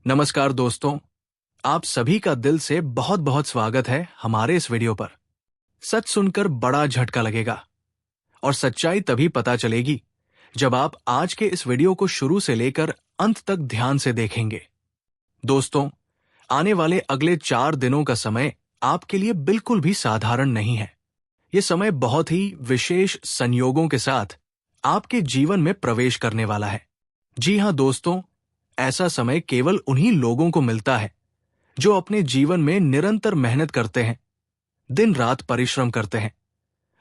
नमस्कार दोस्तों, आप सभी का दिल से बहुत बहुत स्वागत है हमारे इस वीडियो पर। सच सुनकर बड़ा झटका लगेगा और सच्चाई तभी पता चलेगी जब आप आज के इस वीडियो को शुरू से लेकर अंत तक ध्यान से देखेंगे। दोस्तों, आने वाले अगले 4 दिनों का समय आपके लिए बिल्कुल भी साधारण नहीं है। ये समय बहुत ही विशेष संयोगों के साथ आपके जीवन में प्रवेश करने वाला है। जी हाँ दोस्तों, ऐसा समय केवल उन्हीं लोगों को मिलता है जो अपने जीवन में निरंतर मेहनत करते हैं, दिन रात परिश्रम करते हैं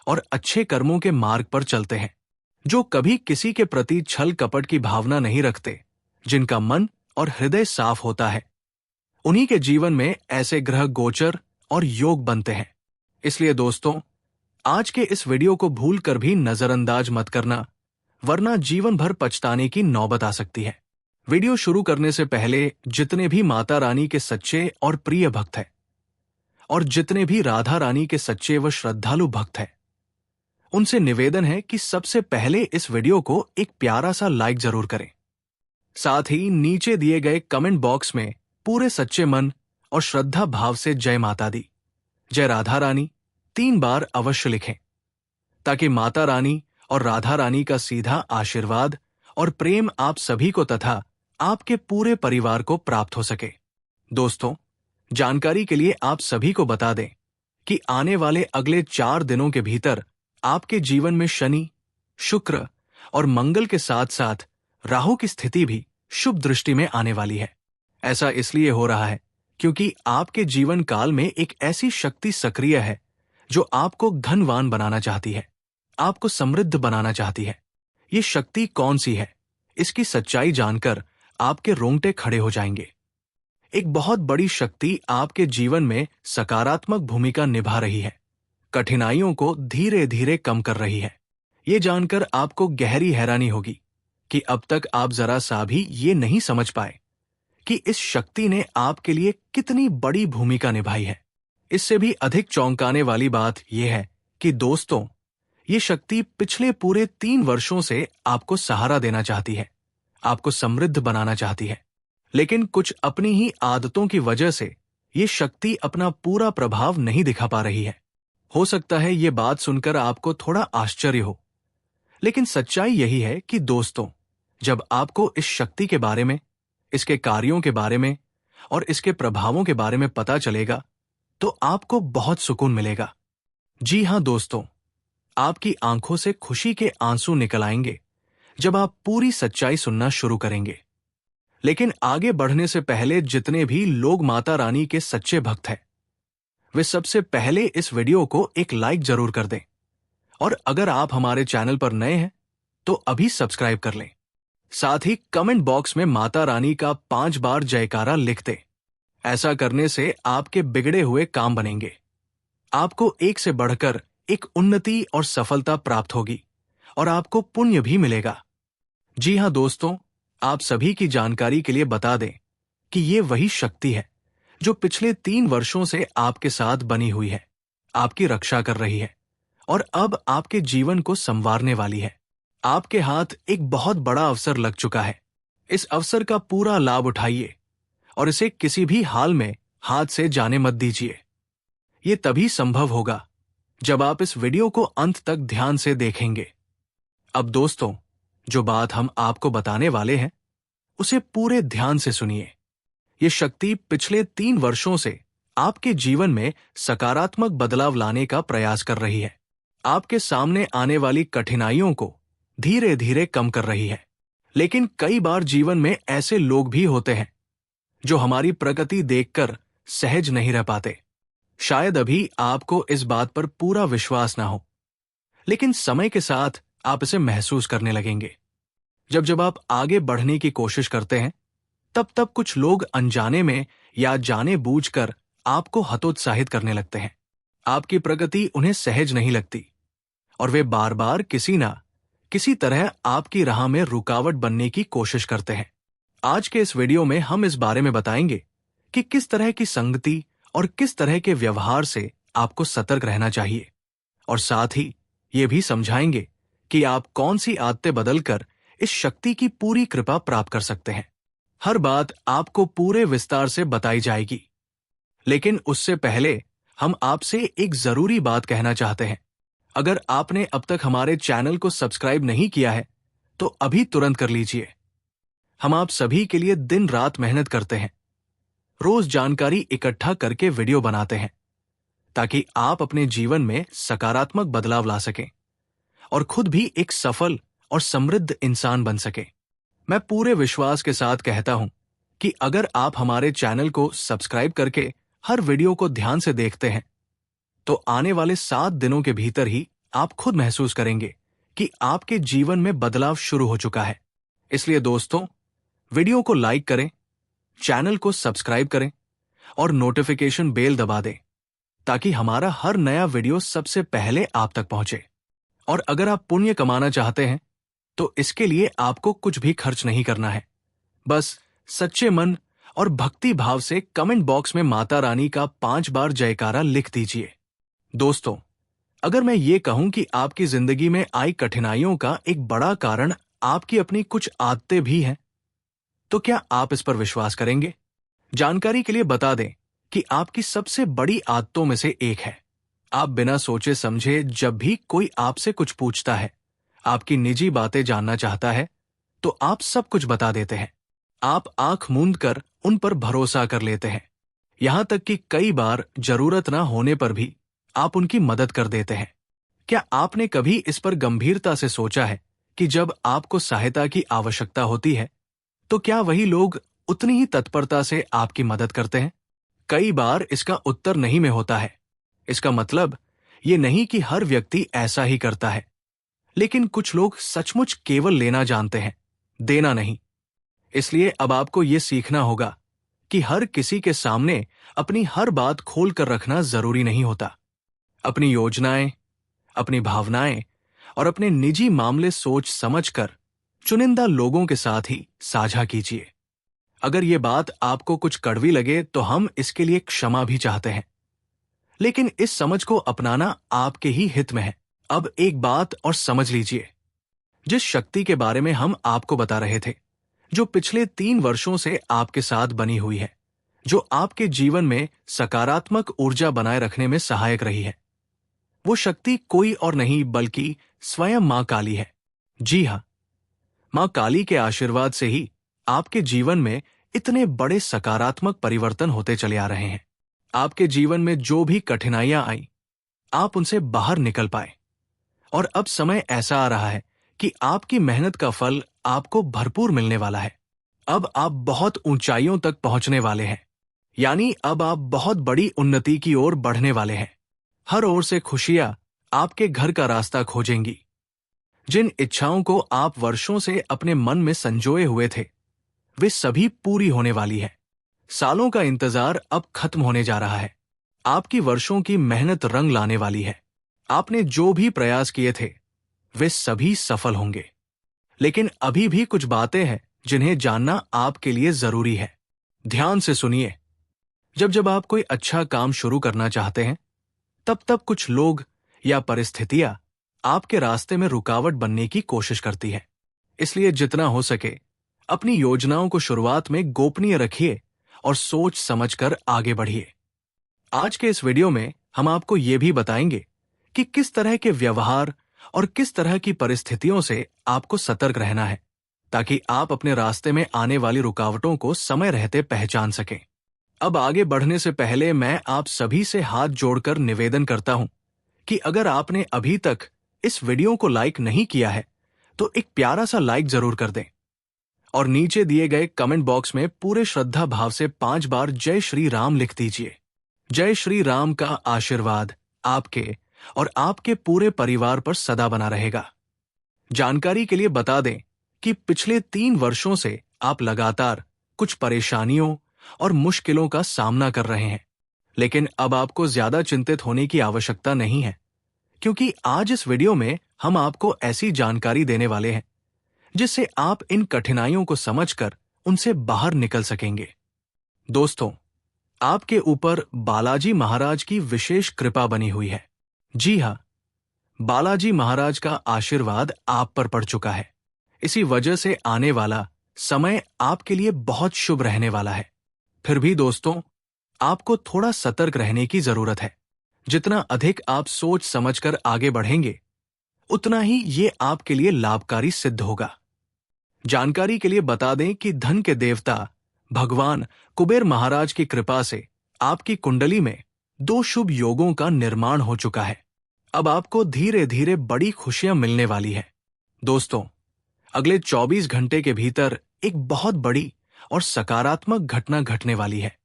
और अच्छे कर्मों के मार्ग पर चलते हैं, जो कभी किसी के प्रति छल कपट की भावना नहीं रखते, जिनका मन और हृदय साफ होता है। उन्हीं के जीवन में ऐसे ग्रह गोचर और योग बनते हैं। इसलिए दोस्तों, आज के इस वीडियो को भूल कर भी नजरअंदाज मत करना, वरना जीवन भर पछताने की नौबत आ सकती है। वीडियो शुरू करने से पहले जितने भी माता रानी के सच्चे और प्रिय भक्त हैं और जितने भी राधा रानी के सच्चे व श्रद्धालु भक्त हैं, उनसे निवेदन है कि सबसे पहले इस वीडियो को एक प्यारा सा लाइक जरूर करें। साथ ही नीचे दिए गए कमेंट बॉक्स में पूरे सच्चे मन और श्रद्धा भाव से जय माता दी, जय राधा रानी 3 बार अवश्य लिखें, ताकि माता रानी और राधा रानी का सीधा आशीर्वाद और प्रेम आप सभी को तथा आपके पूरे परिवार को प्राप्त हो सके। दोस्तों, जानकारी के लिए आप सभी को बता दें कि आने वाले अगले 4 दिनों के भीतर आपके जीवन में शनि, शुक्र और मंगल के साथ साथ राहु की स्थिति भी शुभ दृष्टि में आने वाली है। ऐसा इसलिए हो रहा है क्योंकि आपके जीवन काल में एक ऐसी शक्ति सक्रिय है जो आपको धनवान बनाना चाहती है, आपको समृद्ध बनाना चाहती है। ये शक्ति कौन सी है, इसकी सच्चाई जानकर आपके रोंगटे खड़े हो जाएंगे। एक बहुत बड़ी शक्ति आपके जीवन में सकारात्मक भूमिका निभा रही है, कठिनाइयों को धीरे धीरे कम कर रही है। ये जानकर आपको गहरी हैरानी होगी कि अब तक आप जरा सा भी ये नहीं समझ पाए कि इस शक्ति ने आपके लिए कितनी बड़ी भूमिका निभाई है। इससे भी अधिक चौंकाने वाली बात यह है कि दोस्तों, ये शक्ति पिछले पूरे 3 वर्षों से आपको सहारा देना चाहती है, आपको समृद्ध बनाना चाहती है, लेकिन कुछ अपनी ही आदतों की वजह से ये शक्ति अपना पूरा प्रभाव नहीं दिखा पा रही है। हो सकता है ये बात सुनकर आपको थोड़ा आश्चर्य हो, लेकिन सच्चाई यही है कि दोस्तों, जब आपको इस शक्ति के बारे में, इसके कार्यों के बारे में और इसके प्रभावों के बारे में पता चलेगा तो आपको बहुत सुकून मिलेगा। जी हाँ दोस्तों, आपकी आंखों से खुशी के आंसू निकल आएंगे जब आप पूरी सच्चाई सुनना शुरू करेंगे। लेकिन आगे बढ़ने से पहले जितने भी लोग माता रानी के सच्चे भक्त हैं, वे सबसे पहले इस वीडियो को एक लाइक जरूर कर दें और अगर आप हमारे चैनल पर नए हैं तो अभी सब्सक्राइब कर लें। साथ ही कमेंट बॉक्स में माता रानी का 5 बार जयकारा लिख दें। ऐसा करने से आपके बिगड़े हुए काम बनेंगे, आपको एक से बढ़कर एक उन्नति और सफलता प्राप्त होगी और आपको पुण्य भी मिलेगा। जी हाँ दोस्तों, आप सभी की जानकारी के लिए बता दें कि ये वही शक्ति है जो पिछले 3 वर्षों से आपके साथ बनी हुई है, आपकी रक्षा कर रही है और अब आपके जीवन को संवारने वाली है। आपके हाथ एक बहुत बड़ा अवसर लग चुका है। इस अवसर का पूरा लाभ उठाइए और इसे किसी भी हाल में हाथ से जाने मत दीजिए। ये तभी संभव होगा जब आप इस वीडियो को अंत तक ध्यान से देखेंगे। अब दोस्तों, जो बात हम आपको बताने वाले हैं उसे पूरे ध्यान से सुनिए। ये शक्ति पिछले 3 वर्षों से आपके जीवन में सकारात्मक बदलाव लाने का प्रयास कर रही है, आपके सामने आने वाली कठिनाइयों को धीरे धीरे कम कर रही है। लेकिन कई बार जीवन में ऐसे लोग भी होते हैं जो हमारी प्रगति देखकर सहज नहीं रह पाते। शायद अभी आपको इस बात पर पूरा विश्वास ना हो, लेकिन समय के साथ आप इसे महसूस करने लगेंगे। जब आप आगे बढ़ने की कोशिश करते हैं, तब कुछ लोग अनजाने में या जाने बूझकर आपको हतोत्साहित करने लगते हैं। आपकी प्रगति उन्हें सहज नहीं लगती और वे बार बार किसी ना किसी तरह आपकी राह में रुकावट बनने की कोशिश करते हैं। आज के इस वीडियो में हम इस बारे में बताएंगे कि किस तरह की संगति और किस तरह के व्यवहार से आपको सतर्क रहना चाहिए, और साथ ही ये भी समझाएंगे कि आप कौन सी आदतें बदलकर इस शक्ति की पूरी कृपा प्राप्त कर सकते हैं। हर बात आपको पूरे विस्तार से बताई जाएगी। लेकिन उससे पहले हम आपसे एक जरूरी बात कहना चाहते हैं। अगर आपने अब तक हमारे चैनल को सब्सक्राइब नहीं किया है तो अभी तुरंत कर लीजिए। हम आप सभी के लिए दिन रात मेहनत करते हैं, रोज जानकारी इकट्ठा करके वीडियो बनाते हैं ताकि आप अपने जीवन में सकारात्मक बदलाव ला सकें और खुद भी एक सफल और समृद्ध इंसान बन सकें। मैं पूरे विश्वास के साथ कहता हूं कि अगर आप हमारे चैनल को सब्सक्राइब करके हर वीडियो को ध्यान से देखते हैं तो आने वाले 7 दिनों के भीतर ही आप खुद महसूस करेंगे कि आपके जीवन में बदलाव शुरू हो चुका है। इसलिए दोस्तों, वीडियो को लाइक करें, चैनल को सब्सक्राइब करें और नोटिफिकेशन बेल दबा दें ताकि हमारा हर नया वीडियो सबसे पहले आप तक पहुंचे। और अगर आप पुण्य कमाना चाहते हैं तो इसके लिए आपको कुछ भी खर्च नहीं करना है। बस सच्चे मन और भक्ति भाव से कमेंट बॉक्स में माता रानी का 5 बार जयकारा लिख दीजिए। दोस्तों, अगर मैं ये कहूं कि आपकी जिंदगी में आई कठिनाइयों का एक बड़ा कारण आपकी अपनी कुछ आदतें भी हैं, तो क्या आप इस पर विश्वास करेंगे? जानकारी के लिए बता दें कि आपकी सबसे बड़ी आदतों में से एक है, आप बिना सोचे समझे जब भी कोई आपसे कुछ पूछता है, आपकी निजी बातें जानना चाहता है, तो आप सब कुछ बता देते हैं। आप आंख मूंद कर उन पर भरोसा कर लेते हैं, यहां तक कि कई बार जरूरत ना होने पर भी आप उनकी मदद कर देते हैं। क्या आपने कभी इस पर गंभीरता से सोचा है कि जब आपको सहायता की आवश्यकता होती है तो क्या वही लोग उतनी ही तत्परता से आपकी मदद करते हैं? कई बार इसका उत्तर नहीं में होता है। इसका मतलब ये नहीं कि हर व्यक्ति ऐसा ही करता है, लेकिन कुछ लोग सचमुच केवल लेना जानते हैं, देना नहीं। इसलिए अब आपको ये सीखना होगा कि हर किसी के सामने अपनी हर बात खोल कर रखना जरूरी नहीं होता। अपनी योजनाएं, अपनी भावनाएं और अपने निजी मामले सोच समझकर चुनिंदा लोगों के साथ ही साझा कीजिए। अगर ये बात आपको कुछ कड़वी लगे तो हम इसके लिए क्षमा भी चाहते हैं, लेकिन इस समझ को अपनाना आपके ही हित में है। अब एक बात और समझ लीजिए, जिस शक्ति के बारे में हम आपको बता रहे थे, जो पिछले 3 वर्षों से आपके साथ बनी हुई है, जो आपके जीवन में सकारात्मक ऊर्जा बनाए रखने में सहायक रही है, वो शक्ति कोई और नहीं बल्कि स्वयं मां काली है। जी हां, मां काली के आशीर्वाद से ही आपके जीवन में इतने बड़े सकारात्मक परिवर्तन होते चले आ रहे हैं। आपके जीवन में जो भी कठिनाइयां आई, आप उनसे बाहर निकल पाए और अब समय ऐसा आ रहा है कि आपकी मेहनत का फल आपको भरपूर मिलने वाला है। अब आप बहुत ऊंचाइयों तक पहुंचने वाले हैं, यानी अब आप बहुत बड़ी उन्नति की ओर बढ़ने वाले हैं। हर ओर से खुशियां आपके घर का रास्ता खोजेंगी। जिन इच्छाओं को आप वर्षों से अपने मन में संजोए हुए थे, वे सभी पूरी होने वाली है। सालों का इंतजार अब खत्म होने जा रहा है। आपकी वर्षों की मेहनत रंग लाने वाली है। आपने जो भी प्रयास किए थे, वे सभी सफल होंगे। लेकिन अभी भी कुछ बातें हैं जिन्हें जानना आपके लिए जरूरी है। ध्यान से सुनिए। जब आप कोई अच्छा काम शुरू करना चाहते हैं, तब कुछ लोग या परिस्थितियां आपके रास्ते में रुकावट बनने की कोशिश करती है। इसलिए जितना हो सके अपनी योजनाओं को शुरुआत में गोपनीय रखिए और सोच समझकर आगे बढ़िए। आज के इस वीडियो में हम आपको ये भी बताएंगे कि किस तरह के व्यवहार और किस तरह की परिस्थितियों से आपको सतर्क रहना है, ताकि आप अपने रास्ते में आने वाली रुकावटों को समय रहते पहचान सकें। अब आगे बढ़ने से पहले मैं आप सभी से हाथ जोड़कर निवेदन करता हूं कि अगर आपने अभी तक इस वीडियो को लाइक नहीं किया है तो एक प्यारा सा लाइक जरूर कर दें और नीचे दिए गए कमेंट बॉक्स में पूरे श्रद्धा भाव से 5 बार जय श्री राम लिख दीजिए। जय श्री राम का आशीर्वाद आपके और आपके पूरे परिवार पर सदा बना रहेगा। जानकारी के लिए बता दें कि पिछले 3 वर्षों से आप लगातार कुछ परेशानियों और मुश्किलों का सामना कर रहे हैं, लेकिन अब आपको ज्यादा चिंतित होने की आवश्यकता नहीं है, क्योंकि आज इस वीडियो में हम आपको ऐसी जानकारी देने वाले हैं जिससे आप इन कठिनाइयों को समझकर उनसे बाहर निकल सकेंगे। दोस्तों, आपके ऊपर बालाजी महाराज की विशेष कृपा बनी हुई है। जी हां, बालाजी महाराज का आशीर्वाद आप पर पड़ चुका है। इसी वजह से आने वाला समय आपके लिए बहुत शुभ रहने वाला है। फिर भी दोस्तों, आपको थोड़ा सतर्क रहने की जरूरत है। जितना अधिक आप सोच समझकर आगे बढ़ेंगे, उतना ही ये आपके लिए लाभकारी सिद्ध होगा। जानकारी के लिए बता दें कि धन के देवता भगवान कुबेर महाराज की कृपा से आपकी कुंडली में 2 शुभ योगों का निर्माण हो चुका है। अब आपको धीरे धीरे बड़ी खुशियां मिलने वाली है। दोस्तों, अगले 24 घंटे के भीतर एक बहुत बड़ी और सकारात्मक घटना घटने वाली है।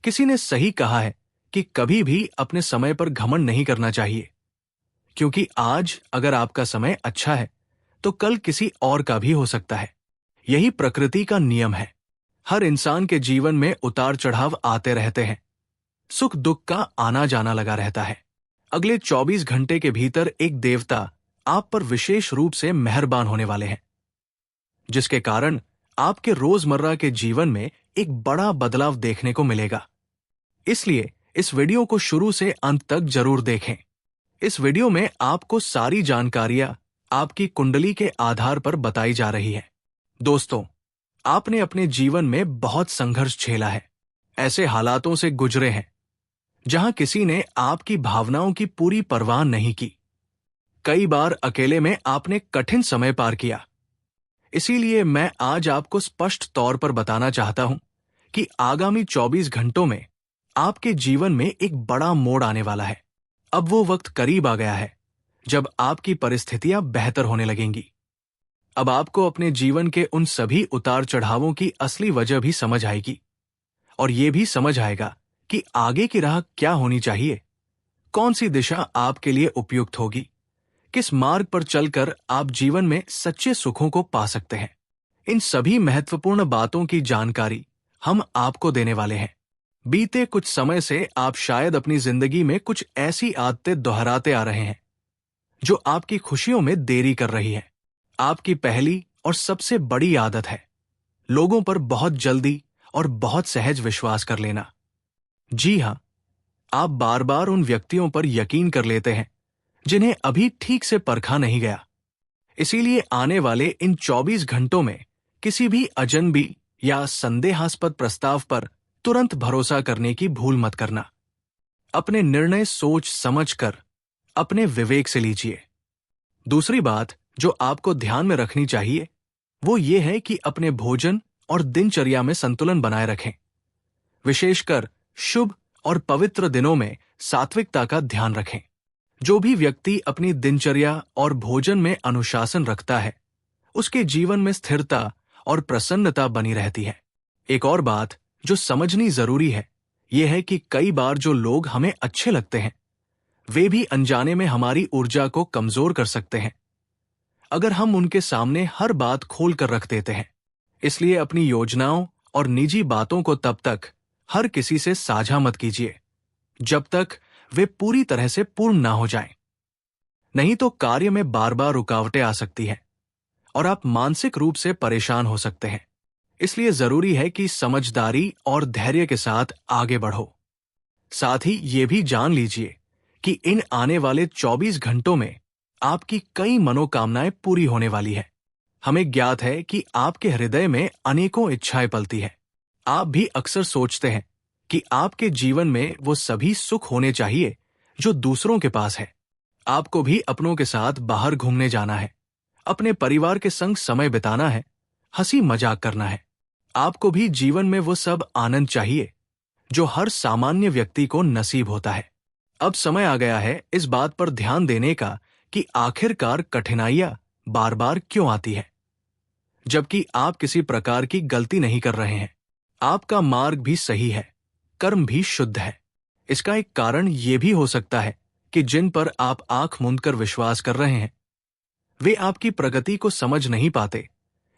किसी ने सही कहा है कि कभी भी अपने समय पर घमंड नहीं करना चाहिए, क्योंकि आज अगर आपका समय अच्छा है तो कल किसी और का भी हो सकता है। यही प्रकृति का नियम है। हर इंसान के जीवन में उतार चढ़ाव आते रहते हैं। सुख दुख का आना जाना लगा रहता है। अगले 24 घंटे के भीतर एक देवता आप पर विशेष रूप से मेहरबान होने वाले हैं, जिसके कारण आपके रोजमर्रा के जीवन में एक बड़ा बदलाव देखने को मिलेगा। इसलिए इस वीडियो को शुरू से अंत तक जरूर देखें। इस वीडियो में आपको सारी जानकारियां आपकी कुंडली के आधार पर बताई जा रही है। दोस्तों, आपने अपने जीवन में बहुत संघर्ष झेला है। ऐसे हालातों से गुजरे हैं जहां किसी ने आपकी भावनाओं की पूरी परवाह नहीं की। कई बार अकेले में आपने कठिन समय पार किया। इसीलिए मैं आज आपको स्पष्ट तौर पर बताना चाहता हूं कि आगामी 24 घंटों में आपके जीवन में एक बड़ा मोड़ आने वाला है। अब वो वक्त करीब आ गया है जब आपकी परिस्थितियां बेहतर होने लगेंगी। अब आपको अपने जीवन के उन सभी उतार चढ़ावों की असली वजह भी समझ आएगी, और ये भी समझ आएगा कि आगे की राह क्या होनी चाहिए, कौन सी दिशा आपके लिए उपयुक्त होगी, किस मार्ग पर चलकर आप जीवन में सच्चे सुखों को पा सकते हैं। इन सभी महत्वपूर्ण बातों की जानकारी हम आपको देने वाले हैं। बीते कुछ समय से आप शायद अपनी जिंदगी में कुछ ऐसी आदतें दोहराते आ रहे हैं जो आपकी खुशियों में देरी कर रही है। आपकी पहली और सबसे बड़ी आदत है लोगों पर बहुत जल्दी और बहुत सहज विश्वास कर लेना। जी हां, आप बार बार उन व्यक्तियों पर यकीन कर लेते हैं जिन्हें अभी ठीक से परखा नहीं गया। इसीलिए आने वाले इन 24 घंटों में किसी भी अजनबी या संदेहास्पद प्रस्ताव पर तुरंत भरोसा करने की भूल मत करना। अपने निर्णय सोच समझकर अपने विवेक से लीजिए। दूसरी बात जो आपको ध्यान में रखनी चाहिए वो ये है कि अपने भोजन और दिनचर्या में संतुलन बनाए रखें। विशेषकर शुभ और पवित्र दिनों में सात्विकता का ध्यान रखें। जो भी व्यक्ति अपनी दिनचर्या और भोजन में अनुशासन रखता है, उसके जीवन में स्थिरता और प्रसन्नता बनी रहती है। एक और बात जो समझनी जरूरी है, यह है कि कई बार जो लोग हमें अच्छे लगते हैं, वे भी अनजाने में हमारी ऊर्जा को कमजोर कर सकते हैं अगर हम उनके सामने हर बात खोल कर रख देते हैं। इसलिए अपनी योजनाओं और निजी बातों को तब तक हर किसी से साझा मत कीजिए जब तक वे पूरी तरह से पूर्ण ना हो जाएं। नहीं तो कार्य में बार बार रुकावटें आ सकती हैं और आप मानसिक रूप से परेशान हो सकते हैं। इसलिए जरूरी है कि समझदारी और धैर्य के साथ आगे बढ़ो। साथ ही ये भी जान लीजिए कि इन आने वाले 24 घंटों में आपकी कई मनोकामनाएं पूरी होने वाली है। हमें ज्ञात है कि आपके हृदय में अनेकों इच्छाएं पलती हैं। आप भी अक्सर सोचते हैं कि आपके जीवन में वो सभी सुख होने चाहिए जो दूसरों के पास है। आपको भी अपनों के साथ बाहर घूमने जाना है, अपने परिवार के संग समय बिताना है, हंसी मजाक करना है। आपको भी जीवन में वो सब आनंद चाहिए जो हर सामान्य व्यक्ति को नसीब होता है। अब समय आ गया है इस बात पर ध्यान देने का कि आखिरकार कठिनाइयां बार बार क्यों आती है, जबकि आप किसी प्रकार की गलती नहीं कर रहे हैं। आपका मार्ग भी सही है, कर्म भी शुद्ध है। इसका एक कारण यह भी हो सकता है कि जिन पर आप आंख मूंद कर विश्वास कर रहे हैं, वे आपकी प्रगति को समझ नहीं पाते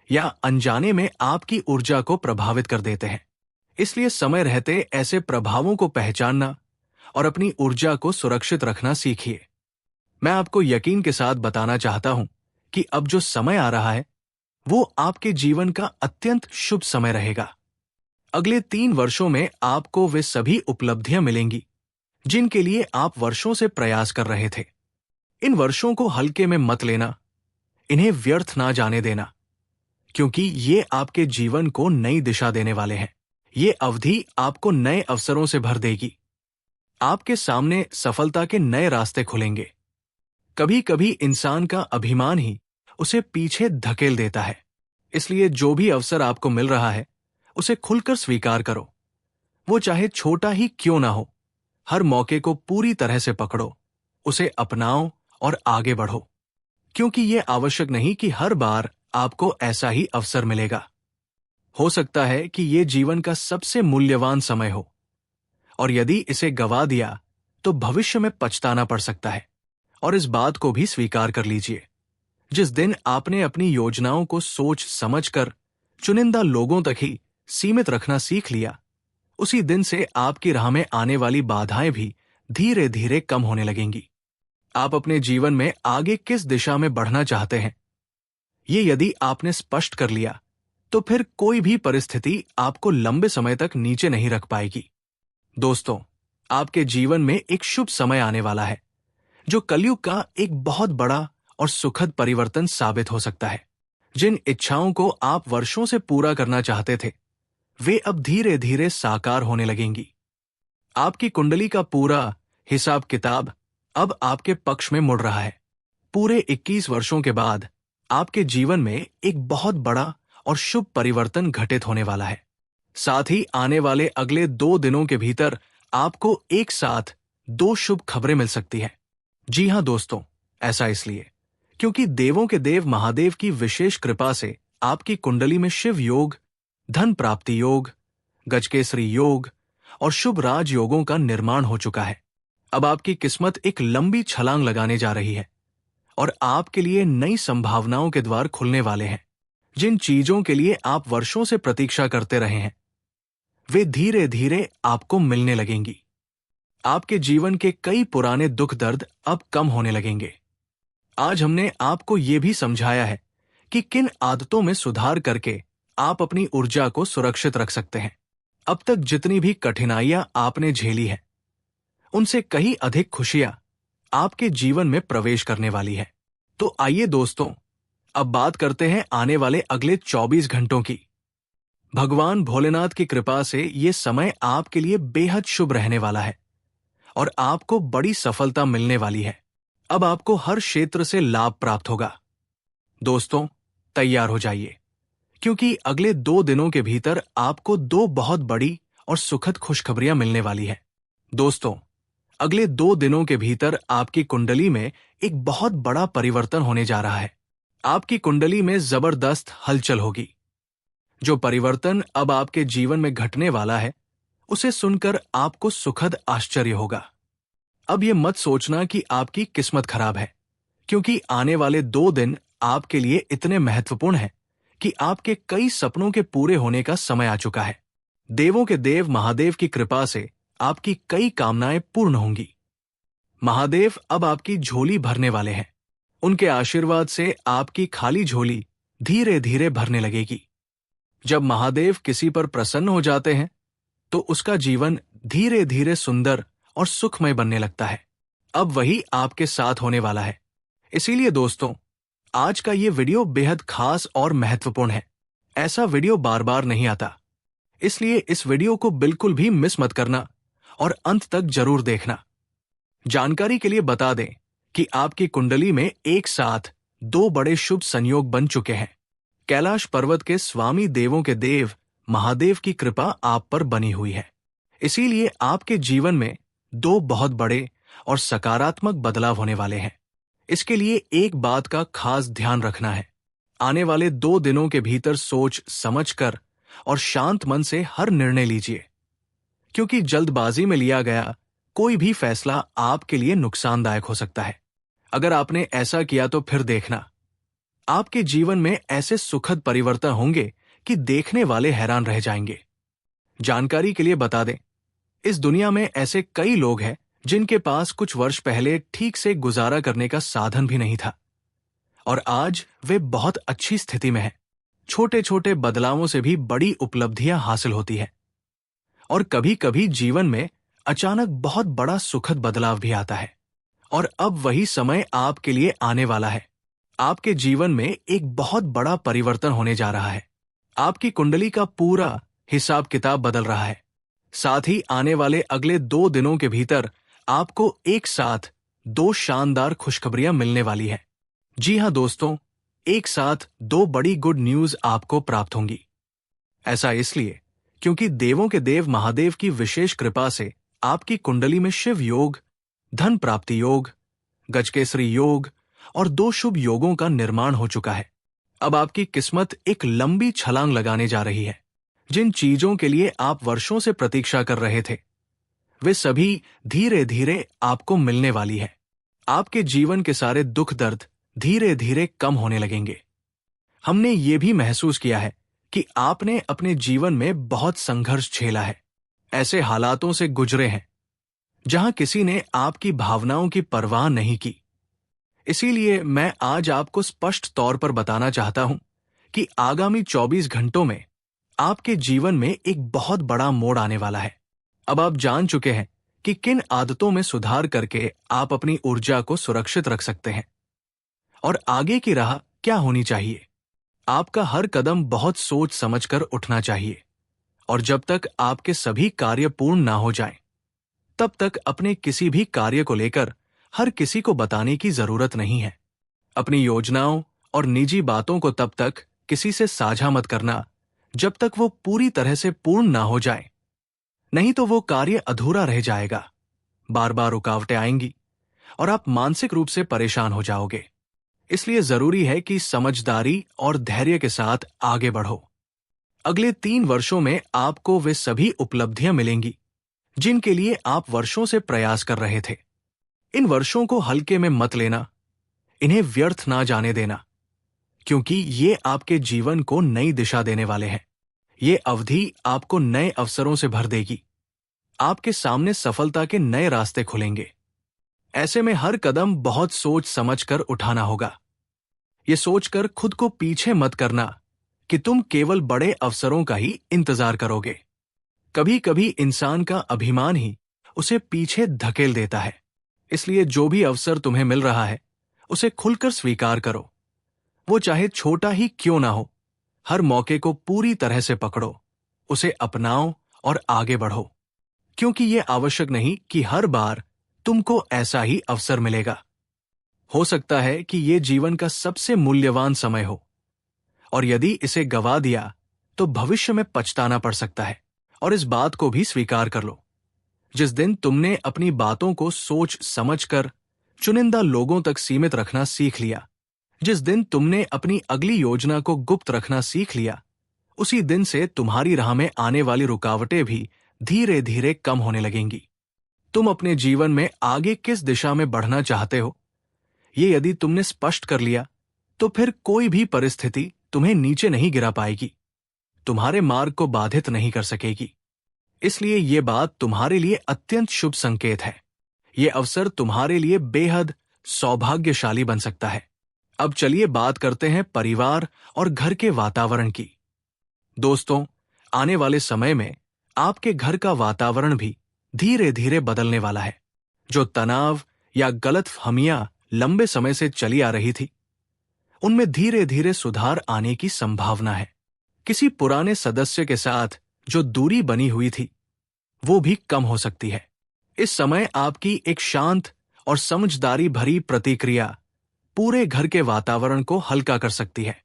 या अनजाने में आपकी ऊर्जा को प्रभावित कर देते हैं। इसलिए समय रहते ऐसे प्रभावों को पहचानना और अपनी ऊर्जा को सुरक्षित रखना सीखिए। मैं आपको यकीन के साथ बताना चाहता हूं कि अब जो समय आ रहा है वो आपके जीवन का अत्यंत शुभ समय रहेगा। अगले 3 वर्षों में आपको वे सभी उपलब्धियां मिलेंगी जिनके लिए आप वर्षों से प्रयास कर रहे थे। इन वर्षों को हल्के में मत लेना, इन्हें व्यर्थ ना जाने देना, क्योंकि ये आपके जीवन को नई दिशा देने वाले हैं। ये अवधि आपको नए अवसरों से भर देगी। आपके सामने सफलता के नए रास्ते खुलेंगे। कभी कभी इंसान का अभिमान ही उसे पीछे धकेल देता है। इसलिए जो भी अवसर आपको मिल रहा है, उसे खुलकर स्वीकार करो। वो चाहे छोटा ही क्यों ना हो, हर मौके को पूरी तरह से पकड़ो, उसे अपनाओ और आगे बढ़ो। क्योंकि ये आवश्यक नहीं कि हर बार आपको ऐसा ही अवसर मिलेगा। हो सकता है कि ये जीवन का सबसे मूल्यवान समय हो, और यदि इसे गवा दिया तो भविष्य में पछताना पड़ सकता है। और इस बात को भी स्वीकार कर लीजिए, जिस दिन आपने अपनी योजनाओं को सोच समझकर चुनिंदा लोगों तक ही सीमित रखना सीख लिया, उसी दिन से आपकी राह में आने वाली बाधाएं भी धीरे धीरे कम होने लगेंगी। आप अपने जीवन में आगे किस दिशा में बढ़ना चाहते हैं, ये यदि आपने स्पष्ट कर लिया, तो फिर कोई भी परिस्थिति आपको लंबे समय तक नीचे नहीं रख पाएगी। दोस्तों, आपके जीवन में एक शुभ समय आने वाला है, जो कलयुग का एक बहुत बड़ा और सुखद परिवर्तन साबित हो सकता है। जिन इच्छाओं को आप वर्षों से पूरा करना चाहते थे, वे अब धीरे धीरे साकार होने लगेंगी। आपकी कुंडली का पूरा हिसाब किताब अब आपके पक्ष में मुड़ रहा है। पूरे 21 वर्षों के बाद आपके जीवन में एक बहुत बड़ा और शुभ परिवर्तन घटित होने वाला है। साथ ही आने वाले अगले 2 दिनों के भीतर आपको एक साथ 2 शुभ खबरें मिल सकती हैं। जी हां दोस्तों, ऐसा इसलिए क्योंकि देवों के देव महादेव की विशेष कृपा से आपकी कुंडली में शिव योग, धन प्राप्ति योग, गजकेसरी योग और शुभ राज योगों का निर्माण हो चुका है। अब आपकी किस्मत एक लंबी छलांग लगाने जा रही है और आपके लिए नई संभावनाओं के द्वार खुलने वाले हैं। जिन चीजों के लिए आप वर्षों से प्रतीक्षा करते रहे हैं, वे धीरे धीरे आपको मिलने लगेंगी। आपके जीवन के कई पुराने दुख दर्द अब कम होने लगेंगे। आज हमने आपको ये भी समझाया है कि किन आदतों में सुधार करके आप अपनी ऊर्जा को सुरक्षित रख सकते हैं। अब तक जितनी भी कठिनाइयां आपने झेली हैं, उनसे कहीं अधिक खुशियां आपके जीवन में प्रवेश करने वाली है। तो आइए दोस्तों, अब बात करते हैं आने वाले अगले 24 घंटों की। भगवान भोलेनाथ की कृपा से ये समय आपके लिए बेहद शुभ रहने वाला है और आपको बड़ी सफलता मिलने वाली है। अब आपको हर क्षेत्र से लाभ प्राप्त होगा। दोस्तों, तैयार हो जाइए, क्योंकि अगले 2 दिनों के भीतर आपको 2 बहुत बड़ी और सुखद खुशखबरियां मिलने वाली है। दोस्तों, अगले 2 दिनों के भीतर आपकी कुंडली में एक बहुत बड़ा परिवर्तन होने जा रहा है। आपकी कुंडली में जबरदस्त हलचल होगी। जो परिवर्तन अब आपके जीवन में घटने वाला है, उसे सुनकर आपको सुखद आश्चर्य होगा। अब ये मत सोचना कि आपकी किस्मत खराब है, क्योंकि आने वाले 2 दिन आपके लिए इतने महत्वपूर्ण हैं कि आपके कई सपनों के पूरे होने का समय आ चुका है। देवों के देव महादेव की कृपा से आपकी कई कामनाएं पूर्ण होंगी। महादेव अब आपकी झोली भरने वाले हैं। उनके आशीर्वाद से आपकी खाली झोली धीरे धीरे भरने लगेगी। जब महादेव किसी पर प्रसन्न हो जाते हैं, तो उसका जीवन धीरे धीरे सुंदर और सुखमय बनने लगता है। अब वही आपके साथ होने वाला है। इसीलिए दोस्तों, आज का ये वीडियो बेहद खास और महत्वपूर्ण है। ऐसा वीडियो बार बार नहीं आता, इसलिए इस वीडियो को बिल्कुल भी मिस मत करना और अंत तक जरूर देखना। जानकारी के लिए बता दें कि आपकी कुंडली में एक साथ 2 बड़े शुभ संयोग बन चुके हैं। कैलाश पर्वत के स्वामी देवों के देव महादेव की कृपा आप पर बनी हुई है। इसीलिए आपके जीवन में 2 बहुत बड़े और सकारात्मक बदलाव होने वाले हैं। इसके लिए एक बात का खास ध्यान रखना है। आने वाले 2 दिनों के भीतर सोच समझकर और शांत मन से हर निर्णय लीजिए, क्योंकि जल्दबाजी में लिया गया कोई भी फैसला आपके लिए नुकसानदायक हो सकता है। अगर आपने ऐसा किया तो फिर देखना, आपके जीवन में ऐसे सुखद परिवर्तन होंगे कि देखने वाले हैरान रह जाएंगे। जानकारी के लिए बता दें, इस दुनिया में ऐसे कई लोग हैं जिनके पास कुछ वर्ष पहले ठीक से गुजारा करने का साधन भी नहीं था, और आज वे बहुत अच्छी स्थिति में हैं। छोटे छोटे बदलावों से भी बड़ी उपलब्धियां हासिल होती है, और कभी कभी जीवन में अचानक बहुत बड़ा सुखद बदलाव भी आता है। और अब वही समय आपके लिए आने वाला है, आपके जीवन में एक बहुत बड़ा परिवर्तन होने जा रहा है। आपकी कुंडली का पूरा हिसाब किताब बदल रहा है। साथ ही आने वाले अगले 2 दिनों के भीतर आपको एक साथ 2 शानदार खुशखबरियां मिलने वाली है। जी हां दोस्तों, एक साथ 2 बड़ी गुड न्यूज आपको प्राप्त होंगी। ऐसा इसलिए क्योंकि देवों के देव महादेव की विशेष कृपा से आपकी कुंडली में शिव योग, धन प्राप्ति योग, गजकेसरी योग और 2 शुभ योगों का निर्माण हो चुका है। अब आपकी किस्मत एक लंबी छलांग लगाने जा रही है। जिन चीजों के लिए आप वर्षों से प्रतीक्षा कर रहे थे, वे सभी धीरे धीरे आपको मिलने वाली है। आपके जीवन के सारे दुख दर्द धीरे धीरे कम होने लगेंगे। हमने ये भी महसूस किया है कि आपने अपने जीवन में बहुत संघर्ष झेला है। ऐसे हालातों से गुजरे हैं जहां किसी ने आपकी भावनाओं की परवाह नहीं की। इसीलिए मैं आज आपको स्पष्ट तौर पर बताना चाहता हूं कि आगामी 24 घंटों में आपके जीवन में एक बहुत बड़ा मोड़ आने वाला है। अब आप जान चुके हैं कि किन आदतों में सुधार करके आप अपनी ऊर्जा को सुरक्षित रख सकते हैं और आगे की राह क्या होनी चाहिए। आपका हर कदम बहुत सोच समझकर उठना चाहिए और जब तक आपके सभी कार्य पूर्ण ना हो जाएं, तब तक अपने किसी भी कार्य को लेकर हर किसी को बताने की जरूरत नहीं है। अपनी योजनाओं और निजी बातों को तब तक किसी से साझा मत करना जब तक वो पूरी तरह से पूर्ण ना हो जाए, नहीं तो वो कार्य अधूरा रह जाएगा। बार बार रुकावटें आएंगी और आप मानसिक रूप से परेशान हो जाओगे। इसलिए जरूरी है कि समझदारी और धैर्य के साथ आगे बढ़ो। अगले 3 वर्षों में आपको वे सभी उपलब्धियां मिलेंगी जिनके लिए आप वर्षों से प्रयास कर रहे थे। इन वर्षों को हल्के में मत लेना, इन्हें व्यर्थ ना जाने देना, क्योंकि ये आपके जीवन को नई दिशा देने वाले हैं। ये अवधि आपको नए अवसरों से भर देगी। आपके सामने सफलता के नए रास्ते खुलेंगे। ऐसे में हर कदम बहुत सोच समझकर उठाना होगा। ये सोचकर खुद को पीछे मत करना कि तुम केवल बड़े अवसरों का ही इंतजार करोगे। कभी कभी इंसान का अभिमान ही उसे पीछे धकेल देता है। इसलिए जो भी अवसर तुम्हें मिल रहा है, उसे खुलकर स्वीकार करो। वो चाहे छोटा ही क्यों ना हो, हर मौके को पूरी तरह से पकड़ो, उसे अपनाओ और आगे बढ़ो। क्योंकि ये आवश्यक नहीं कि हर बार तुमको ऐसा ही अवसर मिलेगा। हो सकता है कि ये जीवन का सबसे मूल्यवान समय हो और यदि इसे गवा दिया तो भविष्य में पछताना पड़ सकता है। और इस बात को भी स्वीकार कर लो, जिस दिन तुमने अपनी बातों को सोच समझकर चुनिंदा लोगों तक सीमित रखना सीख लिया, जिस दिन तुमने अपनी अगली योजना को गुप्त रखना सीख लिया, उसी दिन से तुम्हारी राह में आने वाली रुकावटें भी धीरे धीरे कम होने लगेंगी। तुम अपने जीवन में आगे किस दिशा में बढ़ना चाहते हो, ये यदि तुमने स्पष्ट कर लिया, तो फिर कोई भी परिस्थिति तुम्हें नीचे नहीं गिरा पाएगी, तुम्हारे मार्ग को बाधित नहीं कर सकेगी। इसलिए ये बात तुम्हारे लिए अत्यंत शुभ संकेत है। ये अवसर तुम्हारे लिए बेहद सौभाग्यशाली बन सकता है। अब चलिए बात करते हैं परिवार और घर के वातावरण की। दोस्तों, आने वाले समय में आपके घर का वातावरण भी धीरे धीरे बदलने वाला है। जो तनाव या गलतफहमियां लंबे समय से चली आ रही थी, उनमें धीरे धीरे सुधार आने की संभावना है। किसी पुराने सदस्य के साथ जो दूरी बनी हुई थी, वो भी कम हो सकती है। इस समय आपकी एक शांत और समझदारी भरी प्रतिक्रिया पूरे घर के वातावरण को हल्का कर सकती है।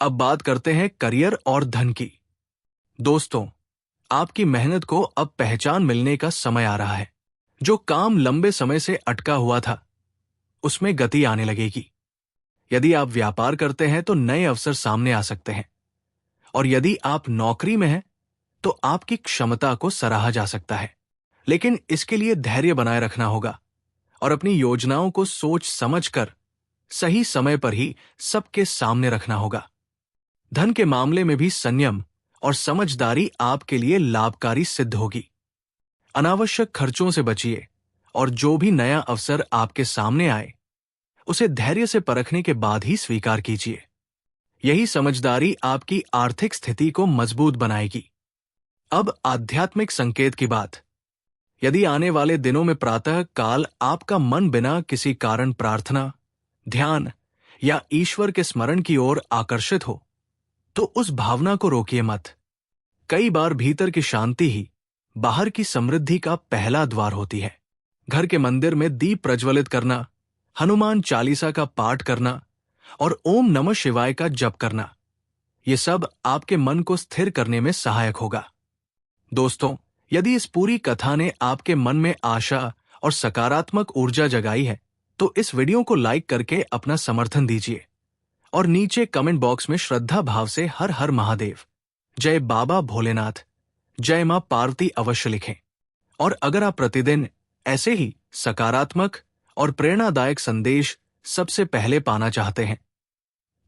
अब बात करते हैं करियर और धन की। दोस्तों, आपकी मेहनत को अब पहचान मिलने का समय आ रहा है। जो काम लंबे समय से अटका हुआ था, उसमें गति आने लगेगी। यदि आप व्यापार करते हैं तो नए अवसर सामने आ सकते हैं, और यदि आप नौकरी में हैं तो आपकी क्षमता को सराहा जा सकता है। लेकिन इसके लिए धैर्य बनाए रखना होगा और अपनी योजनाओं को सोच समझकर सही समय पर ही सबके सामने रखना होगा। धन के मामले में भी संयम और समझदारी आपके लिए लाभकारी सिद्ध होगी। अनावश्यक खर्चों से बचिए और जो भी नया अवसर आपके सामने आए, उसे धैर्य से परखने के बाद ही स्वीकार कीजिए। यही समझदारी आपकी आर्थिक स्थिति को मजबूत बनाएगी। अब आध्यात्मिक संकेत की बात। यदि आने वाले दिनों में प्रातः काल आपका मन बिना किसी कारण प्रार्थना, ध्यान या ईश्वर के स्मरण की ओर आकर्षित हो, तो उस भावना को रोकिए मत। कई बार भीतर की शांति ही बाहर की समृद्धि का पहला द्वार होती है। घर के मंदिर में दीप प्रज्वलित करना, हनुमान चालीसा का पाठ करना और ओम नमः शिवाय का जप करना, ये सब आपके मन को स्थिर करने में सहायक होगा। दोस्तों, यदि इस पूरी कथा ने आपके मन में आशा और सकारात्मक ऊर्जा जगाई है, तो इस वीडियो को लाइक करके अपना समर्थन दीजिए और नीचे कमेंट बॉक्स में श्रद्धा भाव से हर हर महादेव, जय बाबा भोलेनाथ, जय मां पार्वती अवश्य लिखें। और अगर आप प्रतिदिन ऐसे ही सकारात्मक और प्रेरणादायक संदेश सबसे पहले पाना चाहते हैं,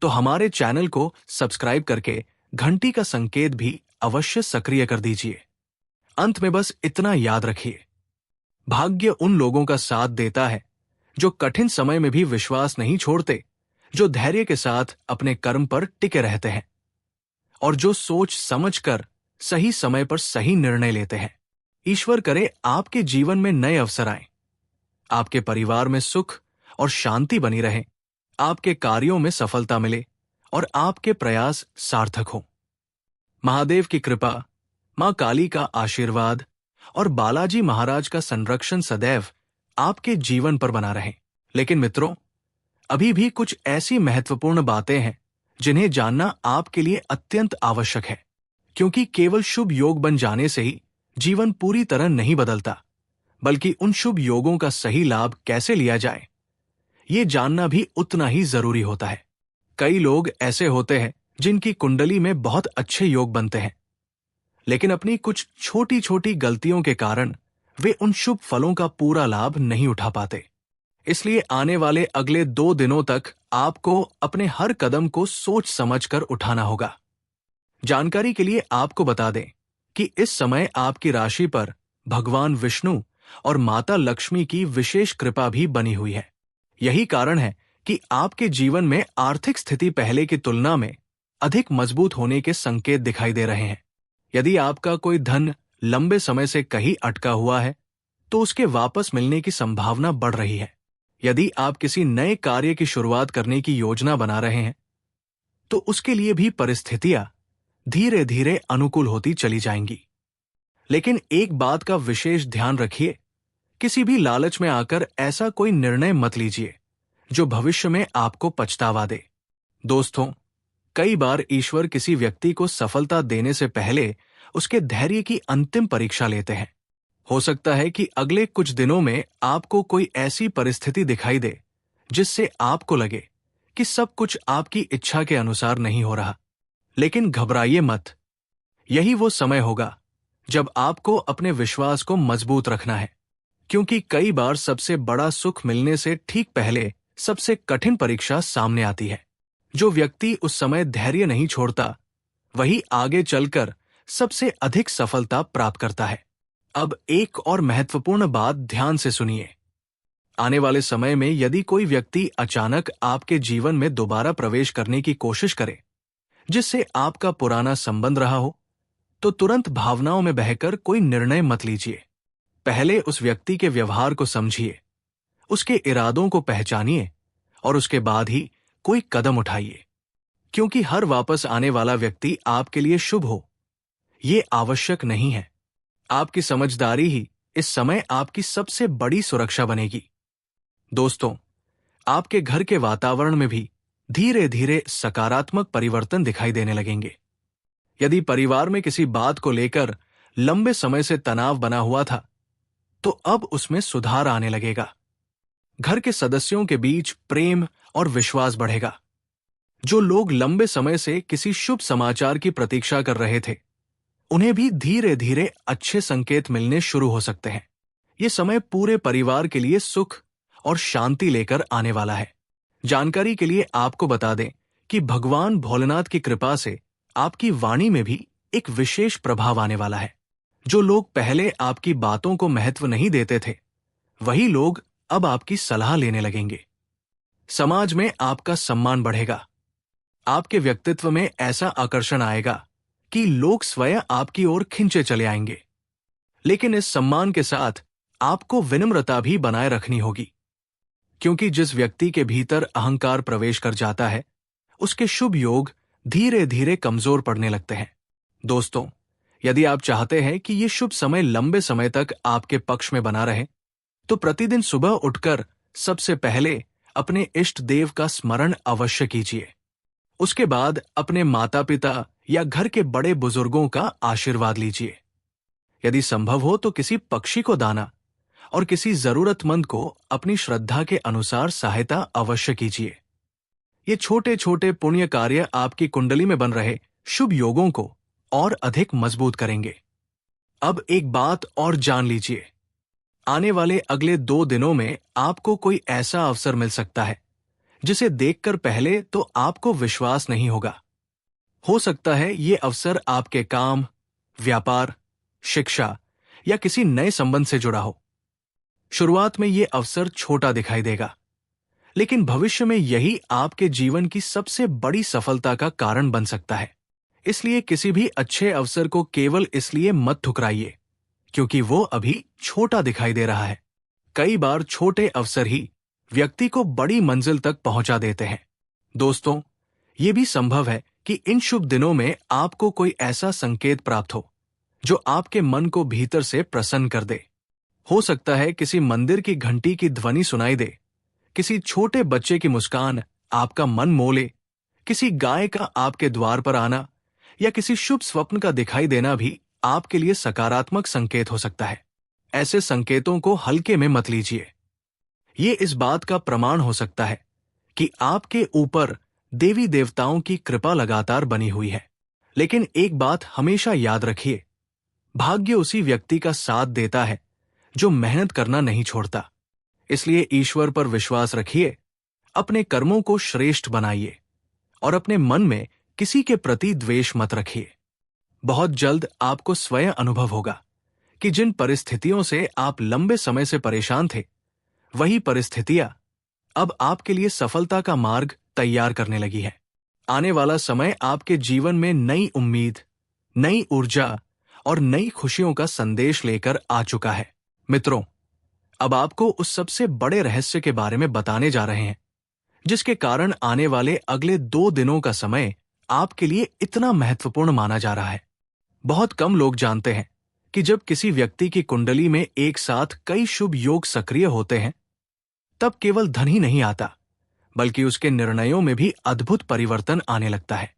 तो हमारे चैनल को सब्सक्राइब करके घंटी का संकेत भी अवश्य सक्रिय कर दीजिए। अंत में बस इतना याद रखिए, भाग्य उन लोगों का साथ देता है जो कठिन समय में भी विश्वास नहीं छोड़ते, जो धैर्य के साथ अपने कर्म पर टिके रहते हैं और जो सोच समझकर सही समय पर सही निर्णय लेते हैं। ईश्वर करे आपके जीवन में नए अवसर आएं, आपके परिवार में सुख और शांति बनी रहे, आपके कार्यों में सफलता मिले और आपके प्रयास सार्थक हो। महादेव की कृपा, मां काली का आशीर्वाद और बालाजी महाराज का संरक्षण सदैव आपके जीवन पर बना रहे। लेकिन मित्रों, अभी भी कुछ ऐसी महत्वपूर्ण बातें हैं जिन्हें जानना आपके लिए अत्यंत आवश्यक है, क्योंकि केवल शुभ योग बन जाने से ही जीवन पूरी तरह नहीं बदलता, बल्कि उन शुभ योगों का सही लाभ कैसे लिया जाए, ये जानना भी उतना ही जरूरी होता है। कई लोग ऐसे होते हैं जिनकी कुंडली में बहुत अच्छे योग बनते हैं, लेकिन अपनी कुछ छोटी छोटी गलतियों के कारण वे उन शुभ फलों का पूरा लाभ नहीं उठा पाते। इसलिए आने वाले अगले 2 दिनों तक आपको अपने हर कदम को सोच समझकर उठाना होगा। जानकारी के लिए आपको बता दें कि इस समय आपकी राशि पर भगवान विष्णु और माता लक्ष्मी की विशेष कृपा भी बनी हुई है। यही कारण है कि आपके जीवन में आर्थिक स्थिति पहले की तुलना में अधिक मजबूत होने के संकेत दिखाई दे रहे हैं। यदि आपका कोई धन लंबे समय से कहीं अटका हुआ है, तो उसके वापस मिलने की संभावना बढ़ रही है। यदि आप किसी नए कार्य की शुरुआत करने की योजना बना रहे हैं, तो उसके लिए भी परिस्थितियां धीरे धीरे अनुकूल होती चली जाएंगी। लेकिन एक बात का विशेष ध्यान रखिए, किसी भी लालच में आकर ऐसा कोई निर्णय मत लीजिए जो भविष्य में आपको पछतावा दे। दोस्तों, कई बार ईश्वर किसी व्यक्ति को सफलता देने से पहले उसके धैर्य की अंतिम परीक्षा लेते हैं। हो सकता है कि अगले कुछ दिनों में आपको कोई ऐसी परिस्थिति दिखाई दे जिससे आपको लगे कि सब कुछ आपकी इच्छा के अनुसार नहीं हो रहा। लेकिन घबराइए मत, यही वो समय होगा जब आपको अपने विश्वास को मजबूत रखना है, क्योंकि कई बार सबसे बड़ा सुख मिलने से ठीक पहले सबसे कठिन परीक्षा सामने आती है। जो व्यक्ति उस समय धैर्य नहीं छोड़ता, वही आगे चलकर सबसे अधिक सफलता प्राप्त करता है। अब एक और महत्वपूर्ण बात ध्यान से सुनिए। आने वाले समय में यदि कोई व्यक्ति अचानक आपके जीवन में दोबारा प्रवेश करने की कोशिश करे, जिससे आपका पुराना संबंध रहा हो, तो तुरंत भावनाओं में बहकर कोई निर्णय मत लीजिए। पहले उस व्यक्ति के व्यवहार को समझिए, उसके इरादों को पहचानिए और उसके बाद ही कोई कदम उठाइए, क्योंकि हर वापस आने वाला व्यक्ति आपके लिए शुभ हो, ये आवश्यक नहीं है। आपकी समझदारी ही इस समय आपकी सबसे बड़ी सुरक्षा बनेगी। दोस्तों, आपके घर के वातावरण में भी धीरे धीरे सकारात्मक परिवर्तन दिखाई देने लगेंगे। यदि परिवार में किसी बात को लेकर लंबे समय से तनाव बना हुआ था, तो अब उसमें सुधार आने लगेगा। घर के सदस्यों के बीच प्रेम और विश्वास बढ़ेगा। जो लोग लंबे समय से किसी शुभ समाचार की प्रतीक्षा कर रहे थे, उन्हें भी धीरे धीरे अच्छे संकेत मिलने शुरू हो सकते हैं। ये समय पूरे परिवार के लिए सुख और शांति लेकर आने वाला है। जानकारी के लिए आपको बता दें कि भगवान भोलेनाथ की कृपा से आपकी वाणी में भी एक विशेष प्रभाव आने वाला है। जो लोग पहले आपकी बातों को महत्व नहीं देते थे, वही लोग अब आपकी सलाह लेने लगेंगे। समाज में आपका सम्मान बढ़ेगा। आपके व्यक्तित्व में ऐसा आकर्षण आएगा कि लोग स्वयं आपकी ओर खिंचे चले आएंगे। लेकिन इस सम्मान के साथ आपको विनम्रता भी बनाए रखनी होगी, क्योंकि जिस व्यक्ति के भीतर अहंकार प्रवेश कर जाता है, उसके शुभ योग धीरे धीरे कमजोर पड़ने लगते हैं। दोस्तों, यदि आप चाहते हैं कि ये शुभ समय लंबे समय तक आपके पक्ष में बना रहे, तो प्रतिदिन सुबह उठकर सबसे पहले अपने इष्ट देव का स्मरण अवश्य कीजिए। उसके बाद अपने माता पिता या घर के बड़े बुजुर्गों का आशीर्वाद लीजिए। यदि संभव हो तो किसी पक्षी को दाना और किसी जरूरतमंद को अपनी श्रद्धा के अनुसार सहायता अवश्य कीजिए। ये छोटे छोटे पुण्य कार्य आपकी कुंडली में बन रहे शुभ योगों को और अधिक मजबूत करेंगे। अब एक बात और जान लीजिए, आने वाले अगले 2 दिनों में आपको कोई ऐसा अवसर मिल सकता है जिसे देखकर पहले तो आपको विश्वास नहीं होगा। हो सकता है ये अवसर आपके काम, व्यापार, शिक्षा या किसी नए संबंध से जुड़ा हो। शुरुआत में ये अवसर छोटा दिखाई देगा, लेकिन भविष्य में यही आपके जीवन की सबसे बड़ी सफलता का कारण बन सकता है। इसलिए किसी भी अच्छे अवसर को केवल इसलिए मत ठुकराइए क्योंकि वो अभी छोटा दिखाई दे रहा है। कई बार छोटे अवसर ही व्यक्ति को बड़ी मंजिल तक पहुंचा देते हैं। दोस्तों, ये भी संभव है कि इन शुभ दिनों में आपको कोई ऐसा संकेत प्राप्त हो जो आपके मन को भीतर से प्रसन्न कर दे। हो सकता है किसी मंदिर की घंटी की ध्वनि सुनाई दे, किसी छोटे बच्चे की मुस्कान आपका मन मोह ले, किसी गाय का आपके द्वार पर आना या किसी शुभ स्वप्न का दिखाई देना भी आपके लिए सकारात्मक संकेत हो सकता है। ऐसे संकेतों को हल्के में मत लीजिए। ये इस बात का प्रमाण हो सकता है कि आपके ऊपर देवी देवताओं की कृपा लगातार बनी हुई है। लेकिन एक बात हमेशा याद रखिए, भाग्य उसी व्यक्ति का साथ देता है जो मेहनत करना नहीं छोड़ता। इसलिए ईश्वर पर विश्वास रखिए, अपने कर्मों को श्रेष्ठ बनाइए और अपने मन में किसी के प्रति द्वेष मत रखिए। बहुत जल्द आपको स्वयं अनुभव होगा कि जिन परिस्थितियों से आप लंबे समय से परेशान थे, वही परिस्थितियां अब आपके लिए सफलता का मार्ग तैयार करने लगी है। आने वाला समय आपके जीवन में नई उम्मीद, नई ऊर्जा और नई खुशियों का संदेश लेकर आ चुका है। मित्रों, अब आपको उस सबसे बड़े रहस्य के बारे में बताने जा रहे हैं जिसके कारण आने वाले अगले 2 दिनों का समय आपके लिए इतना महत्वपूर्ण माना जा रहा है। बहुत कम लोग जानते हैं कि जब किसी व्यक्ति की कुंडली में एक साथ कई शुभ योग सक्रिय होते हैं, तब केवल धन ही नहीं आता, बल्कि उसके निर्णयों में भी अद्भुत परिवर्तन आने लगता है।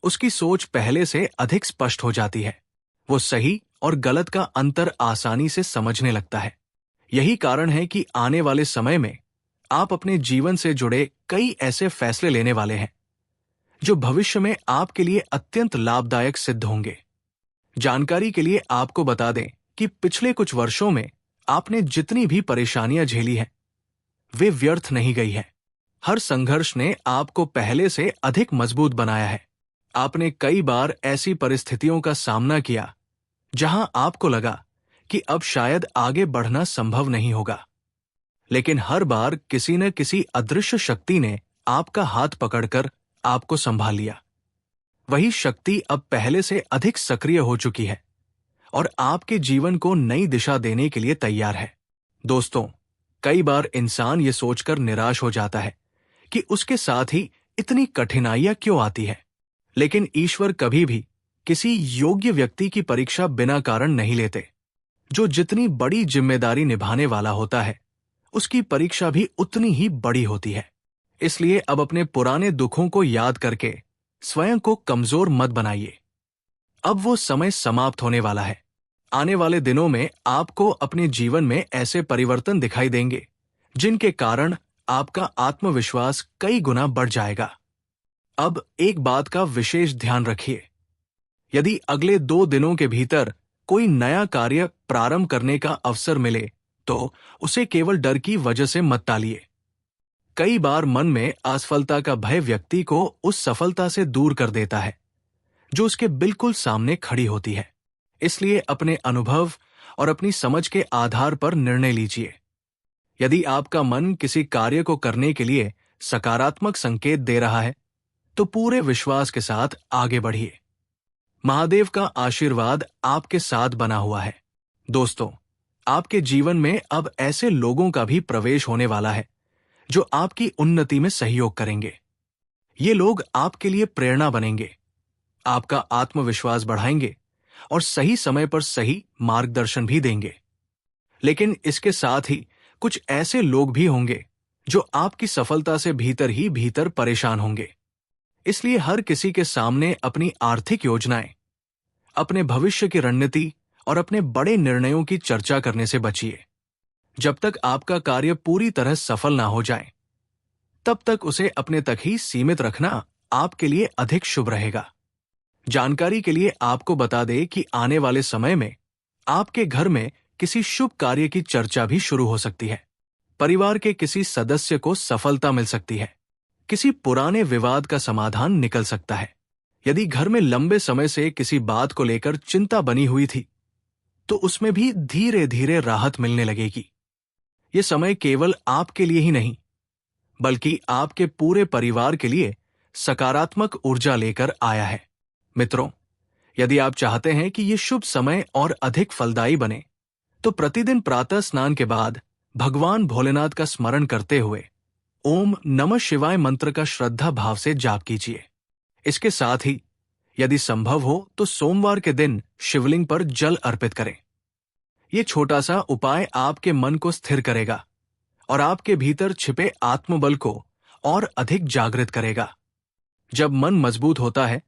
उसकी सोच पहले से अधिक स्पष्ट हो जाती है। वो सही और गलत का अंतर आसानी से समझने लगता है। यही कारण है कि आने वाले समय में आप अपने जीवन से जुड़े कई ऐसे फैसले लेने वाले हैं जो भविष्य में आपके लिए अत्यंत लाभदायक सिद्ध होंगे। जानकारी के लिए आपको बता दें कि पिछले कुछ वर्षों में आपने जितनी भी परेशानियां झेली हैं, वे व्यर्थ नहीं गई हैं। हर संघर्ष ने आपको पहले से अधिक मजबूत बनाया है। आपने कई बार ऐसी परिस्थितियों का सामना किया जहां आपको लगा कि अब शायद आगे बढ़ना संभव नहीं होगा, लेकिन हर बार किसी न किसी अदृश्य शक्ति ने आपका हाथ पकड़कर आपको संभाल लिया। वही शक्ति अब पहले से अधिक सक्रिय हो चुकी है और आपके जीवन को नई दिशा देने के लिए तैयार है। दोस्तों, कई बार इंसान ये सोचकर निराश हो जाता है कि उसके साथ ही इतनी कठिनाइयां क्यों आती है, लेकिन ईश्वर कभी भी किसी योग्य व्यक्ति की परीक्षा बिना कारण नहीं लेते। जो जितनी बड़ी जिम्मेदारी निभाने वाला होता है, उसकी परीक्षा भी उतनी ही बड़ी होती है। इसलिए अब अपने पुराने दुखों को याद करके स्वयं को कमजोर मत बनाइए। अब वो समय समाप्त होने वाला है। आने वाले दिनों में आपको अपने जीवन में ऐसे परिवर्तन दिखाई देंगे जिनके कारण आपका आत्मविश्वास कई गुना बढ़ जाएगा। अब एक बात का विशेष ध्यान रखिए, यदि अगले 2 दिनों के भीतर कोई नया कार्य प्रारंभ करने का अवसर मिले तो उसे केवल डर की वजह से मत टालिए। कई बार मन में असफलता का भय व्यक्ति को उस सफलता से दूर कर देता है जो उसके बिल्कुल सामने खड़ी होती है। इसलिए अपने अनुभव और अपनी समझ के आधार पर निर्णय लीजिए। यदि आपका मन किसी कार्य को करने के लिए सकारात्मक संकेत दे रहा है, तो पूरे विश्वास के साथ आगे बढ़िए। महादेव का आशीर्वाद आपके साथ बना हुआ है। दोस्तों, आपके जीवन में अब ऐसे लोगों का भी प्रवेश होने वाला है जो आपकी उन्नति में सहयोग करेंगे। ये लोग आपके लिए प्रेरणा बनेंगे, आपका आत्मविश्वास बढ़ाएंगे और सही समय पर सही मार्गदर्शन भी देंगे। लेकिन इसके साथ ही कुछ ऐसे लोग भी होंगे जो आपकी सफलता से भीतर ही भीतर परेशान होंगे। इसलिए हर किसी के सामने अपनी आर्थिक योजनाएं, अपने भविष्य की रणनीति और अपने बड़े निर्णयों की चर्चा करने से बचिए। जब तक आपका कार्य पूरी तरह सफल ना हो जाए, तब तक उसे अपने तक ही सीमित रखना आपके लिए अधिक शुभ रहेगा। जानकारी के लिए आपको बता दें कि आने वाले समय में आपके घर में किसी शुभ कार्य की चर्चा भी शुरू हो सकती है। परिवार के किसी सदस्य को सफलता मिल सकती है। किसी पुराने विवाद का समाधान निकल सकता है। यदि घर में लंबे समय से किसी बात को लेकर चिंता बनी हुई थी, तो उसमें भी धीरे धीरे राहत मिलने लगेगी। ये समय केवल आपके लिए ही नहीं, बल्कि आपके पूरे परिवार के लिए सकारात्मक ऊर्जा लेकर आया है। मित्रों, यदि आप चाहते हैं कि ये शुभ समय और अधिक फलदायी बने, तो प्रतिदिन प्रातः स्नान के बाद भगवान भोलेनाथ का स्मरण करते हुए ओम नमः शिवाय मंत्र का श्रद्धा भाव से जाप कीजिए। इसके साथ ही यदि संभव हो तो सोमवार के दिन शिवलिंग पर जल अर्पित करें। यह छोटा सा उपाय आपके मन को स्थिर करेगा और आपके भीतर छिपे आत्मबल को और अधिक जागृत करेगा। जब मन मजबूत होता है,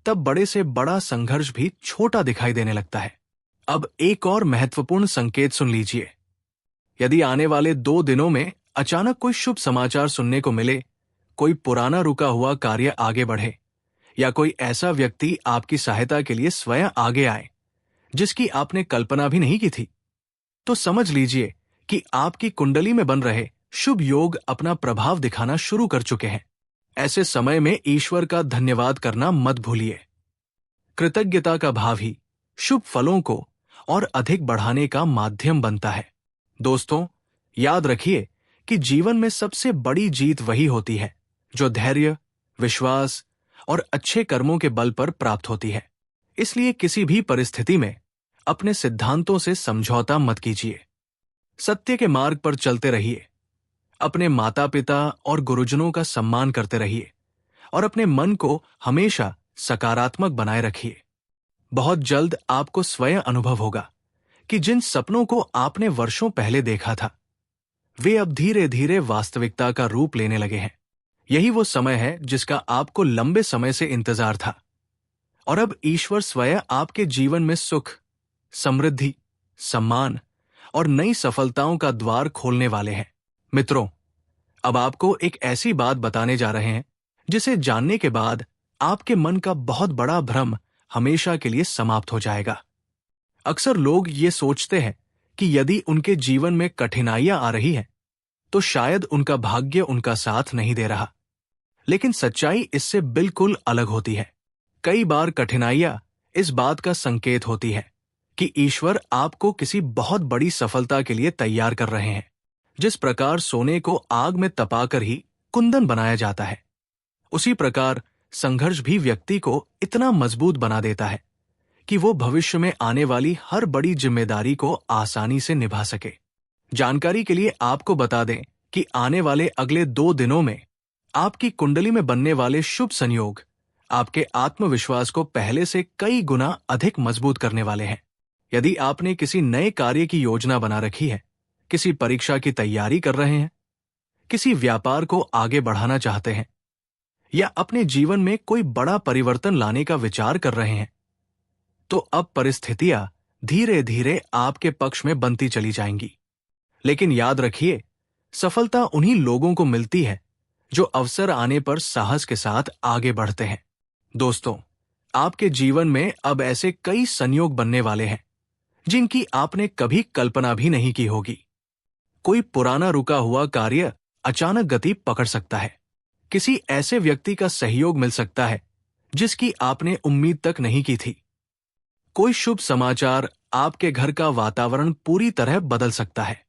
तब बड़े से बड़ा संघर्ष भी छोटा दिखाई देने लगता है। अब एक और महत्वपूर्ण संकेत सुन लीजिए। यदि आने वाले 2 दिनों में अचानक कोई शुभ समाचार सुनने को मिले, कोई पुराना रुका हुआ कार्य आगे बढ़े या कोई ऐसा व्यक्ति आपकी सहायता के लिए स्वयं आगे आए जिसकी आपने कल्पना भी नहीं की थी, तो समझ लीजिए कि आपकी कुंडली में बन रहे शुभ योग अपना प्रभाव दिखाना शुरू कर चुके हैं। ऐसे समय में ईश्वर का धन्यवाद करना मत भूलिए। कृतज्ञता का भाव ही शुभ फलों को और अधिक बढ़ाने का माध्यम बनता है। दोस्तों, याद रखिए कि जीवन में सबसे बड़ी जीत वही होती है जो धैर्य, विश्वास और अच्छे कर्मों के बल पर प्राप्त होती है। इसलिए किसी भी परिस्थिति में अपने सिद्धांतों से समझौता मत कीजिए। सत्य के मार्ग पर चलते रहिए। अपने माता पिता और गुरुजनों का सम्मान करते रहिए और अपने मन को हमेशा सकारात्मक बनाए रखिए। बहुत जल्द आपको स्वयं अनुभव होगा कि जिन सपनों को आपने वर्षों पहले देखा था, वे अब धीरे धीरे वास्तविकता का रूप लेने लगे हैं। यही वो समय है जिसका आपको लंबे समय से इंतजार था। और अब ईश्वर स्वयं आपके जीवन में सुख, समृद्धि, सम्मान और नई सफलताओं का द्वार खोलने वाले हैं। मित्रों, अब आपको एक ऐसी बात बताने जा रहे हैं जिसे जानने के बाद आपके मन का बहुत बड़ा भ्रम हमेशा के लिए समाप्त हो जाएगा। अक्सर लोग ये सोचते हैं कि यदि उनके जीवन में कठिनाइयां आ रही हैं, तो शायद उनका भाग्य उनका साथ नहीं दे रहा। लेकिन सच्चाई इससे बिल्कुल अलग होती है। कई बार कठिनाइयां इस बात का संकेत होती है कि ईश्वर आपको किसी बहुत बड़ी सफलता के लिए तैयार कर रहे हैं। जिस प्रकार सोने को आग में तपाकर ही कुंदन बनाया जाता है, उसी प्रकार संघर्ष भी व्यक्ति को इतना मजबूत बना देता है कि वो भविष्य में आने वाली हर बड़ी जिम्मेदारी को आसानी से निभा सके। जानकारी के लिए आपको बता दें कि आने वाले अगले 2 दिनों में आपकी कुंडली में बनने वाले शुभ संयोग आपके आत्मविश्वास को पहले से कई गुना अधिक मजबूत करने वाले हैं। यदि आपने किसी नए कार्य की योजना बना रखी है, किसी परीक्षा की तैयारी कर रहे हैं, किसी व्यापार को आगे बढ़ाना चाहते हैं या अपने जीवन में कोई बड़ा परिवर्तन लाने का विचार कर रहे हैं, तो अब परिस्थितियां धीरे धीरे आपके पक्ष में बनती चली जाएंगी। लेकिन याद रखिए, सफलता उन्हीं लोगों को मिलती है जो अवसर आने पर साहस के साथ आगे बढ़ते हैं। दोस्तों, आपके जीवन में अब ऐसे कई संयोग बनने वाले हैं जिनकी आपने कभी कल्पना भी नहीं की होगी। कोई पुराना रुका हुआ कार्य अचानक गति पकड़ सकता है। किसी ऐसे व्यक्ति का सहयोग मिल सकता है जिसकी आपने उम्मीद तक नहीं की थी। कोई शुभ समाचार आपके घर का वातावरण पूरी तरह बदल सकता है।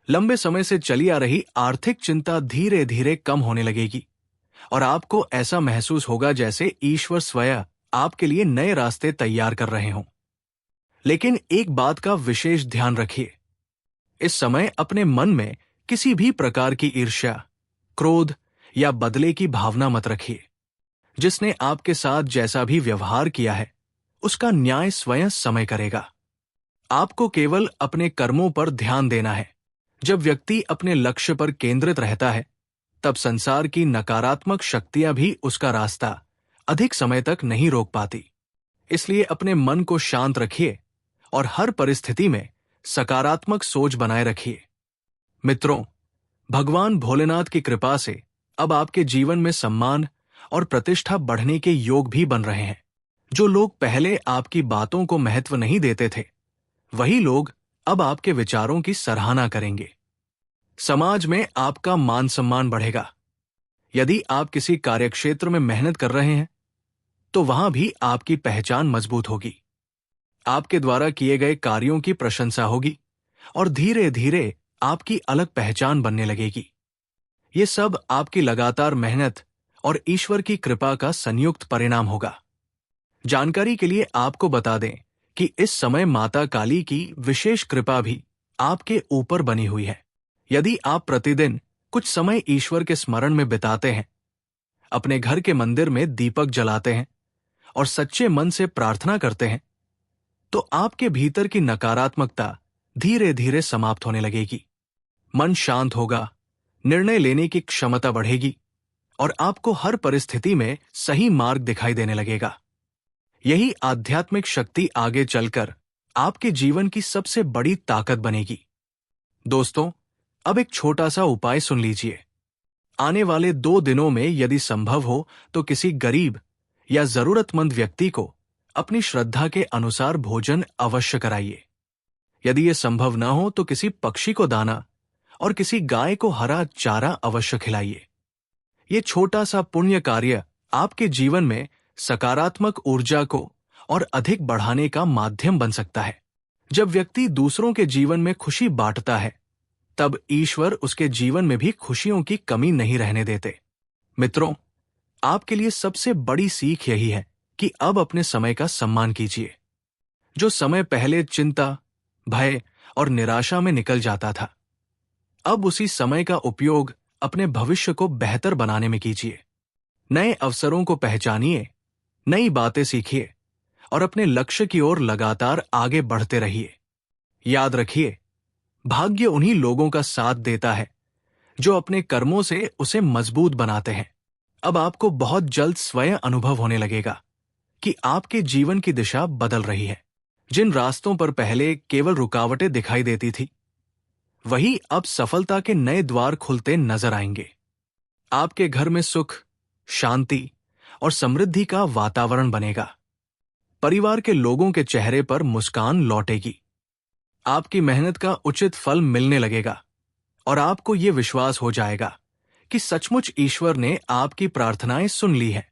लंबे समय से चली आ रही आर्थिक चिंता धीरे धीरे कम होने लगेगी और आपको ऐसा महसूस होगा जैसे ईश्वर स्वयं आपके लिए नए रास्ते तैयार कर रहे हों। लेकिन एक बात का विशेष ध्यान रखिए, इस समय अपने मन में किसी भी प्रकार की ईर्ष्या, क्रोध या बदले की भावना मत रखिए। जिसने आपके साथ जैसा भी व्यवहार किया है, उसका न्याय स्वयं समय करेगा। आपको केवल अपने कर्मों पर ध्यान देना है। जब व्यक्ति अपने लक्ष्य पर केंद्रित रहता है, तब संसार की नकारात्मक शक्तियां भी उसका रास्ता अधिक समय तक नहीं रोक पाती। इसलिए अपने मन को शांत रखिए और हर परिस्थिति में सकारात्मक सोच बनाए रखिए। मित्रों, भगवान भोलेनाथ की कृपा से अब आपके जीवन में सम्मान और प्रतिष्ठा बढ़ने के योग भी बन रहे हैं। जो लोग पहले आपकी बातों को महत्व नहीं देते थे, वही लोग अब आपके विचारों की सराहना करेंगे। समाज में आपका मान सम्मान बढ़ेगा। यदि आप किसी कार्यक्षेत्र में मेहनत कर रहे हैं, तो वहां भी आपकी पहचान मजबूत होगी। आपके द्वारा किए गए कार्यों की प्रशंसा होगी और धीरे धीरे आपकी अलग पहचान बनने लगेगी। ये सब आपकी लगातार मेहनत और ईश्वर की कृपा का संयुक्त परिणाम होगा। जानकारी के लिए आपको बता दें कि इस समय माता काली की विशेष कृपा भी आपके ऊपर बनी हुई है। यदि आप प्रतिदिन कुछ समय ईश्वर के स्मरण में बिताते हैं, अपने घर के मंदिर में दीपक जलाते हैं और सच्चे मन से प्रार्थना करते हैं, तो आपके भीतर की नकारात्मकता धीरे धीरे समाप्त होने लगेगी। मन शांत होगा, निर्णय लेने की क्षमता बढ़ेगी और आपको हर परिस्थिति में सही मार्ग दिखाई देने लगेगा। यही आध्यात्मिक शक्ति आगे चलकर आपके जीवन की सबसे बड़ी ताकत बनेगी। दोस्तों, अब एक छोटा सा उपाय सुन लीजिए। आने वाले 2 दिनों में यदि संभव हो तो किसी गरीब या जरूरतमंद व्यक्ति को अपनी श्रद्धा के अनुसार भोजन अवश्य कराइए। यदि यह संभव न हो तो किसी पक्षी को दाना और किसी गाय को हरा चारा अवश्य खिलाइए। ये छोटा सा पुण्य कार्य आपके जीवन में सकारात्मक ऊर्जा को और अधिक बढ़ाने का माध्यम बन सकता है। जब व्यक्ति दूसरों के जीवन में खुशी बांटता है, तब ईश्वर उसके जीवन में भी खुशियों की कमी नहीं रहने देते। मित्रों, आपके लिए सबसे बड़ी सीख यही है कि अब अपने समय का सम्मान कीजिए। जो समय पहले चिंता, भय और निराशा में निकल जाता था, अब उसी समय का उपयोग अपने भविष्य को बेहतर बनाने में कीजिए। नए अवसरों को पहचानिए, नई बातें सीखिए और अपने लक्ष्य की ओर लगातार आगे बढ़ते रहिए। याद रखिए, भाग्य उन्हीं लोगों का साथ देता है जो अपने कर्मों से उसे मजबूत बनाते हैं। अब आपको बहुत जल्द स्वयं अनुभव होने लगेगा कि आपके जीवन की दिशा बदल रही है। जिन रास्तों पर पहले केवल रुकावटें दिखाई देती थी, वही अब सफलता के नए द्वार खुलते नजर आएंगे। आपके घर में सुख, शांति और समृद्धि का वातावरण बनेगा। परिवार के लोगों के चेहरे पर मुस्कान लौटेगी। आपकी मेहनत का उचित फल मिलने लगेगा और आपको ये विश्वास हो जाएगा कि सचमुच ईश्वर ने आपकी प्रार्थनाएं सुन ली है।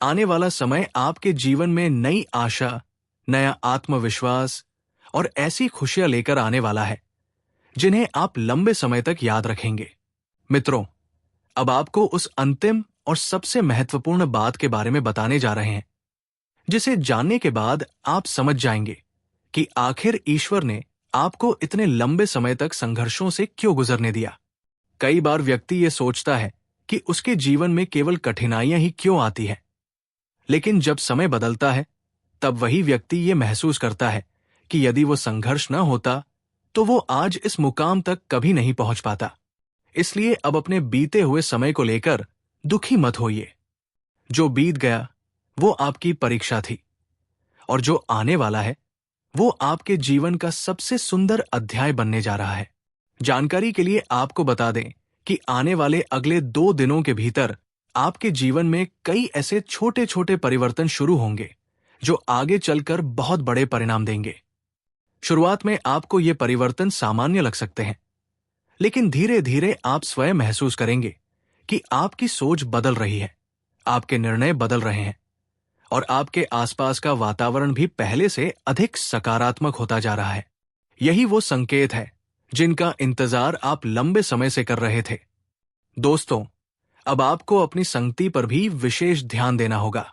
आने वाला समय आपके जीवन में नई आशा, नया आत्मविश्वास और ऐसी खुशियां लेकर आने वाला है जिन्हें आप लंबे समय तक याद रखेंगे। मित्रों, अब आपको उस अंतिम और सबसे महत्वपूर्ण बात के बारे में बताने जा रहे हैं, जिसे जानने के बाद आप समझ जाएंगे कि आखिर ईश्वर ने आपको इतने लंबे समय तक संघर्षों से क्यों गुजरने दिया। कई बार व्यक्ति ये सोचता है कि उसके जीवन में केवल कठिनाइयां ही क्यों आती है, लेकिन जब समय बदलता है, तब वही व्यक्ति ये महसूस करता है कि यदि वो संघर्ष न होता तो वो आज इस मुकाम तक कभी नहीं पहुंच पाता। इसलिए अब अपने बीते हुए समय को लेकर दुखी मत होइए। जो बीत गया वो आपकी परीक्षा थी और जो आने वाला है वो आपके जीवन का सबसे सुंदर अध्याय बनने जा रहा है। जानकारी के लिए आपको बता दें कि आने वाले अगले 2 दिनों के भीतर आपके जीवन में कई ऐसे छोटे छोटे परिवर्तन शुरू होंगे जो आगे चलकर बहुत बड़े परिणाम देंगे। शुरुआत में आपको ये परिवर्तन सामान्य लग सकते हैं, लेकिन धीरे धीरे आप स्वयं महसूस करेंगे कि आपकी सोच बदल रही है, आपके निर्णय बदल रहे हैं और आपके आसपास का वातावरण भी पहले से अधिक सकारात्मक होता जा रहा है। यही वो संकेत है जिनका इंतजार आप लंबे समय से कर रहे थे। दोस्तों, अब आपको अपनी संगति पर भी विशेष ध्यान देना होगा।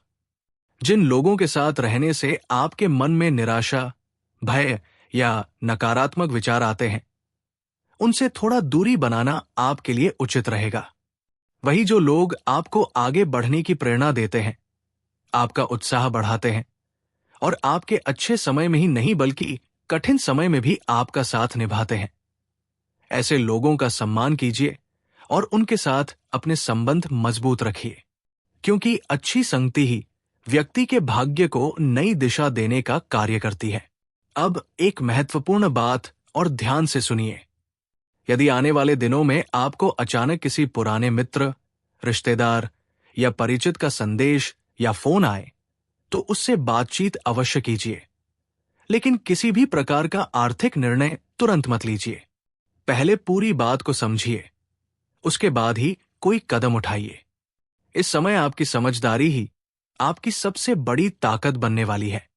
जिन लोगों के साथ रहने से आपके मन में निराशा, भय या नकारात्मक विचार आते हैं, उनसे थोड़ा दूरी बनाना आपके लिए उचित रहेगा। वही जो लोग आपको आगे बढ़ने की प्रेरणा देते हैं, आपका उत्साह बढ़ाते हैं और आपके अच्छे समय में ही नहीं बल्कि कठिन समय में भी आपका साथ निभाते हैं। ऐसे लोगों का सम्मान कीजिए और उनके साथ अपने संबंध मजबूत रखिए, क्योंकि अच्छी संगति ही व्यक्ति के भाग्य को नई दिशा देने का कार्य करती है। अब एक महत्वपूर्ण बात और ध्यान से सुनिए। यदि आने वाले दिनों में आपको अचानक किसी पुराने मित्र, रिश्तेदार या परिचित का संदेश या फोन आए, तो उससे बातचीत अवश्य कीजिए। लेकिन किसी भी प्रकार का आर्थिक निर्णय तुरंत मत लीजिए। पहले पूरी बात को समझिए, उसके बाद ही कोई कदम उठाइए। इस समय आपकी समझदारी ही आपकी सबसे बड़ी ताकत बनने वाली है।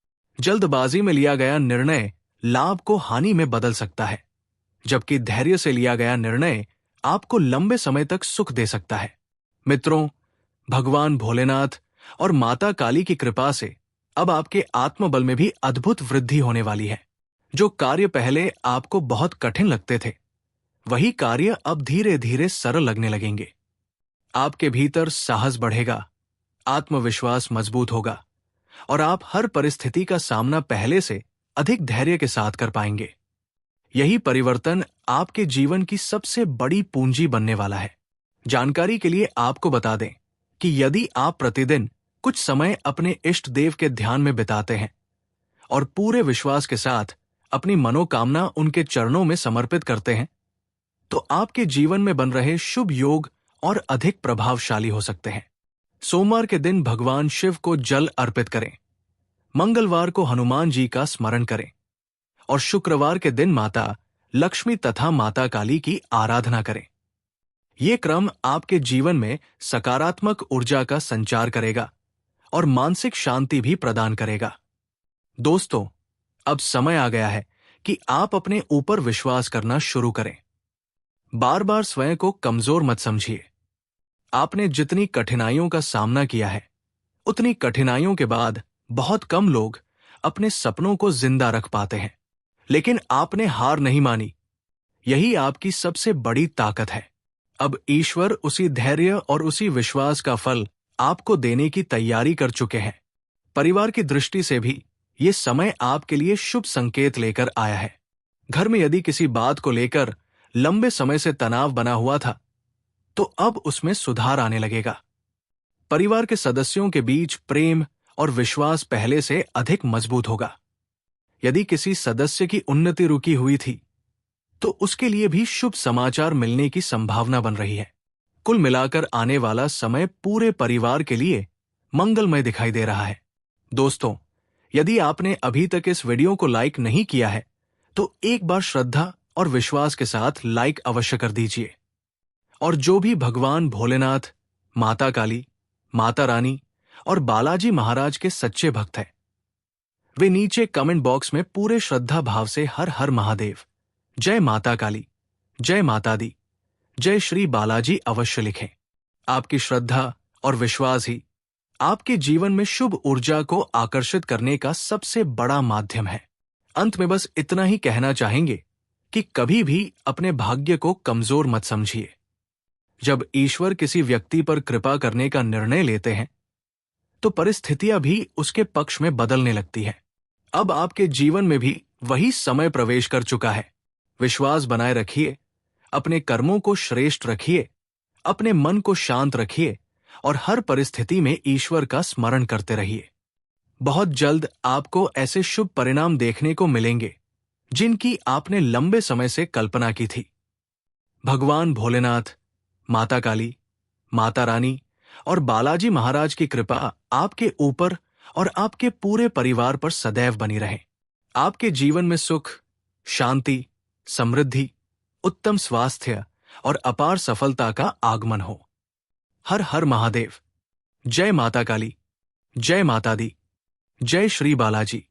जल्दबाजी में लिया गया निर्णय लाभ को हानि में बदल सकता है, जबकि धैर्य से लिया गया निर्णय आपको लंबे समय तक सुख दे सकता है। मित्रों, भगवान भोलेनाथ और माता काली की कृपा से अब आपके आत्मबल में भी अद्भुत वृद्धि होने वाली है। जो कार्य पहले आपको बहुत कठिन लगते थे, वही कार्य अब धीरे धीरे सरल लगने लगेंगे। आपके भीतर साहस बढ़ेगा, आत्मविश्वास मजबूत होगा और आप हर परिस्थिति का सामना पहले से अधिक धैर्य के साथ कर पाएंगे। यही परिवर्तन आपके जीवन की सबसे बड़ी पूंजी बनने वाला है। जानकारी के लिए आपको बता दें कि यदि आप प्रतिदिन कुछ समय अपने इष्ट देव के ध्यान में बिताते हैं और पूरे विश्वास के साथ अपनी मनोकामना उनके चरणों में समर्पित करते हैं, तो आपके जीवन में बन रहे शुभ योग और अधिक प्रभावशाली हो सकते हैं। सोमवार के दिन भगवान शिव को जल अर्पित करें, मंगलवार को हनुमान जी का स्मरण करें और शुक्रवार के दिन माता लक्ष्मी तथा माता काली की आराधना करें। ये क्रम आपके जीवन में सकारात्मक ऊर्जा का संचार करेगा और मानसिक शांति भी प्रदान करेगा। दोस्तों, अब समय आ गया है कि आप अपने ऊपर विश्वास करना शुरू करें। बार बार स्वयं को कमजोर मत समझिए। आपने जितनी कठिनाइयों का सामना किया है, उतनी कठिनाइयों के बाद बहुत कम लोग अपने सपनों को जिंदा रख पाते हैं। लेकिन आपने हार नहीं मानी। यही आपकी सबसे बड़ी ताकत है। अब ईश्वर उसी धैर्य और उसी विश्वास का फल आपको देने की तैयारी कर चुके हैं। परिवार की दृष्टि से भी ये समय आपके लिए शुभ संकेत लेकर आया है। घर में यदि किसी बात को लेकर लंबे समय से तनाव बना हुआ था, तो अब उसमें सुधार आने लगेगा। परिवार के सदस्यों के बीच प्रेम और विश्वास पहले से अधिक मजबूत होगा। यदि किसी सदस्य की उन्नति रुकी हुई थी, तो उसके लिए भी शुभ समाचार मिलने की संभावना बन रही है। कुल मिलाकर आने वाला समय पूरे परिवार के लिए मंगलमय दिखाई दे रहा है। दोस्तों, यदि आपने अभी तक इस वीडियो को लाइक नहीं किया है, तो एक बार श्रद्धा और विश्वास के साथ लाइक अवश्य कर दीजिए। और जो भी भगवान भोलेनाथ, माता काली, माता रानी और बालाजी महाराज के सच्चे भक्त हैं, वे नीचे कमेंट बॉक्स में पूरे श्रद्धा भाव से हर हर महादेव, जय माता काली, जय माता दी, जय श्री बालाजी अवश्य लिखें। आपकी श्रद्धा और विश्वास ही आपके जीवन में शुभ ऊर्जा को आकर्षित करने का सबसे बड़ा माध्यम है। अंत में बस इतना ही कहना चाहेंगे कि कभी भी अपने भाग्य को कमजोर मत समझिए। जब ईश्वर किसी व्यक्ति पर कृपा करने का निर्णय लेते हैं, तो परिस्थितियां भी उसके पक्ष में बदलने लगती हैं। अब आपके जीवन में भी वही समय प्रवेश कर चुका है। विश्वास बनाए रखिए, अपने कर्मों को श्रेष्ठ रखिए, अपने मन को शांत रखिए और हर परिस्थिति में ईश्वर का स्मरण करते रहिए। बहुत जल्द आपको ऐसे शुभ परिणाम देखने को मिलेंगे जिनकी आपने लंबे समय से कल्पना की थी। भगवान भोलेनाथ, माता काली, माता रानी और बालाजी महाराज की कृपा आपके ऊपर और आपके पूरे परिवार पर सदैव बनी रहे। आपके जीवन में सुख, शांति, समृद्धि, उत्तम स्वास्थ्य और अपार सफलता का आगमन हो। हर हर महादेव। जय माता काली, जय माता दी, जय श्री बालाजी।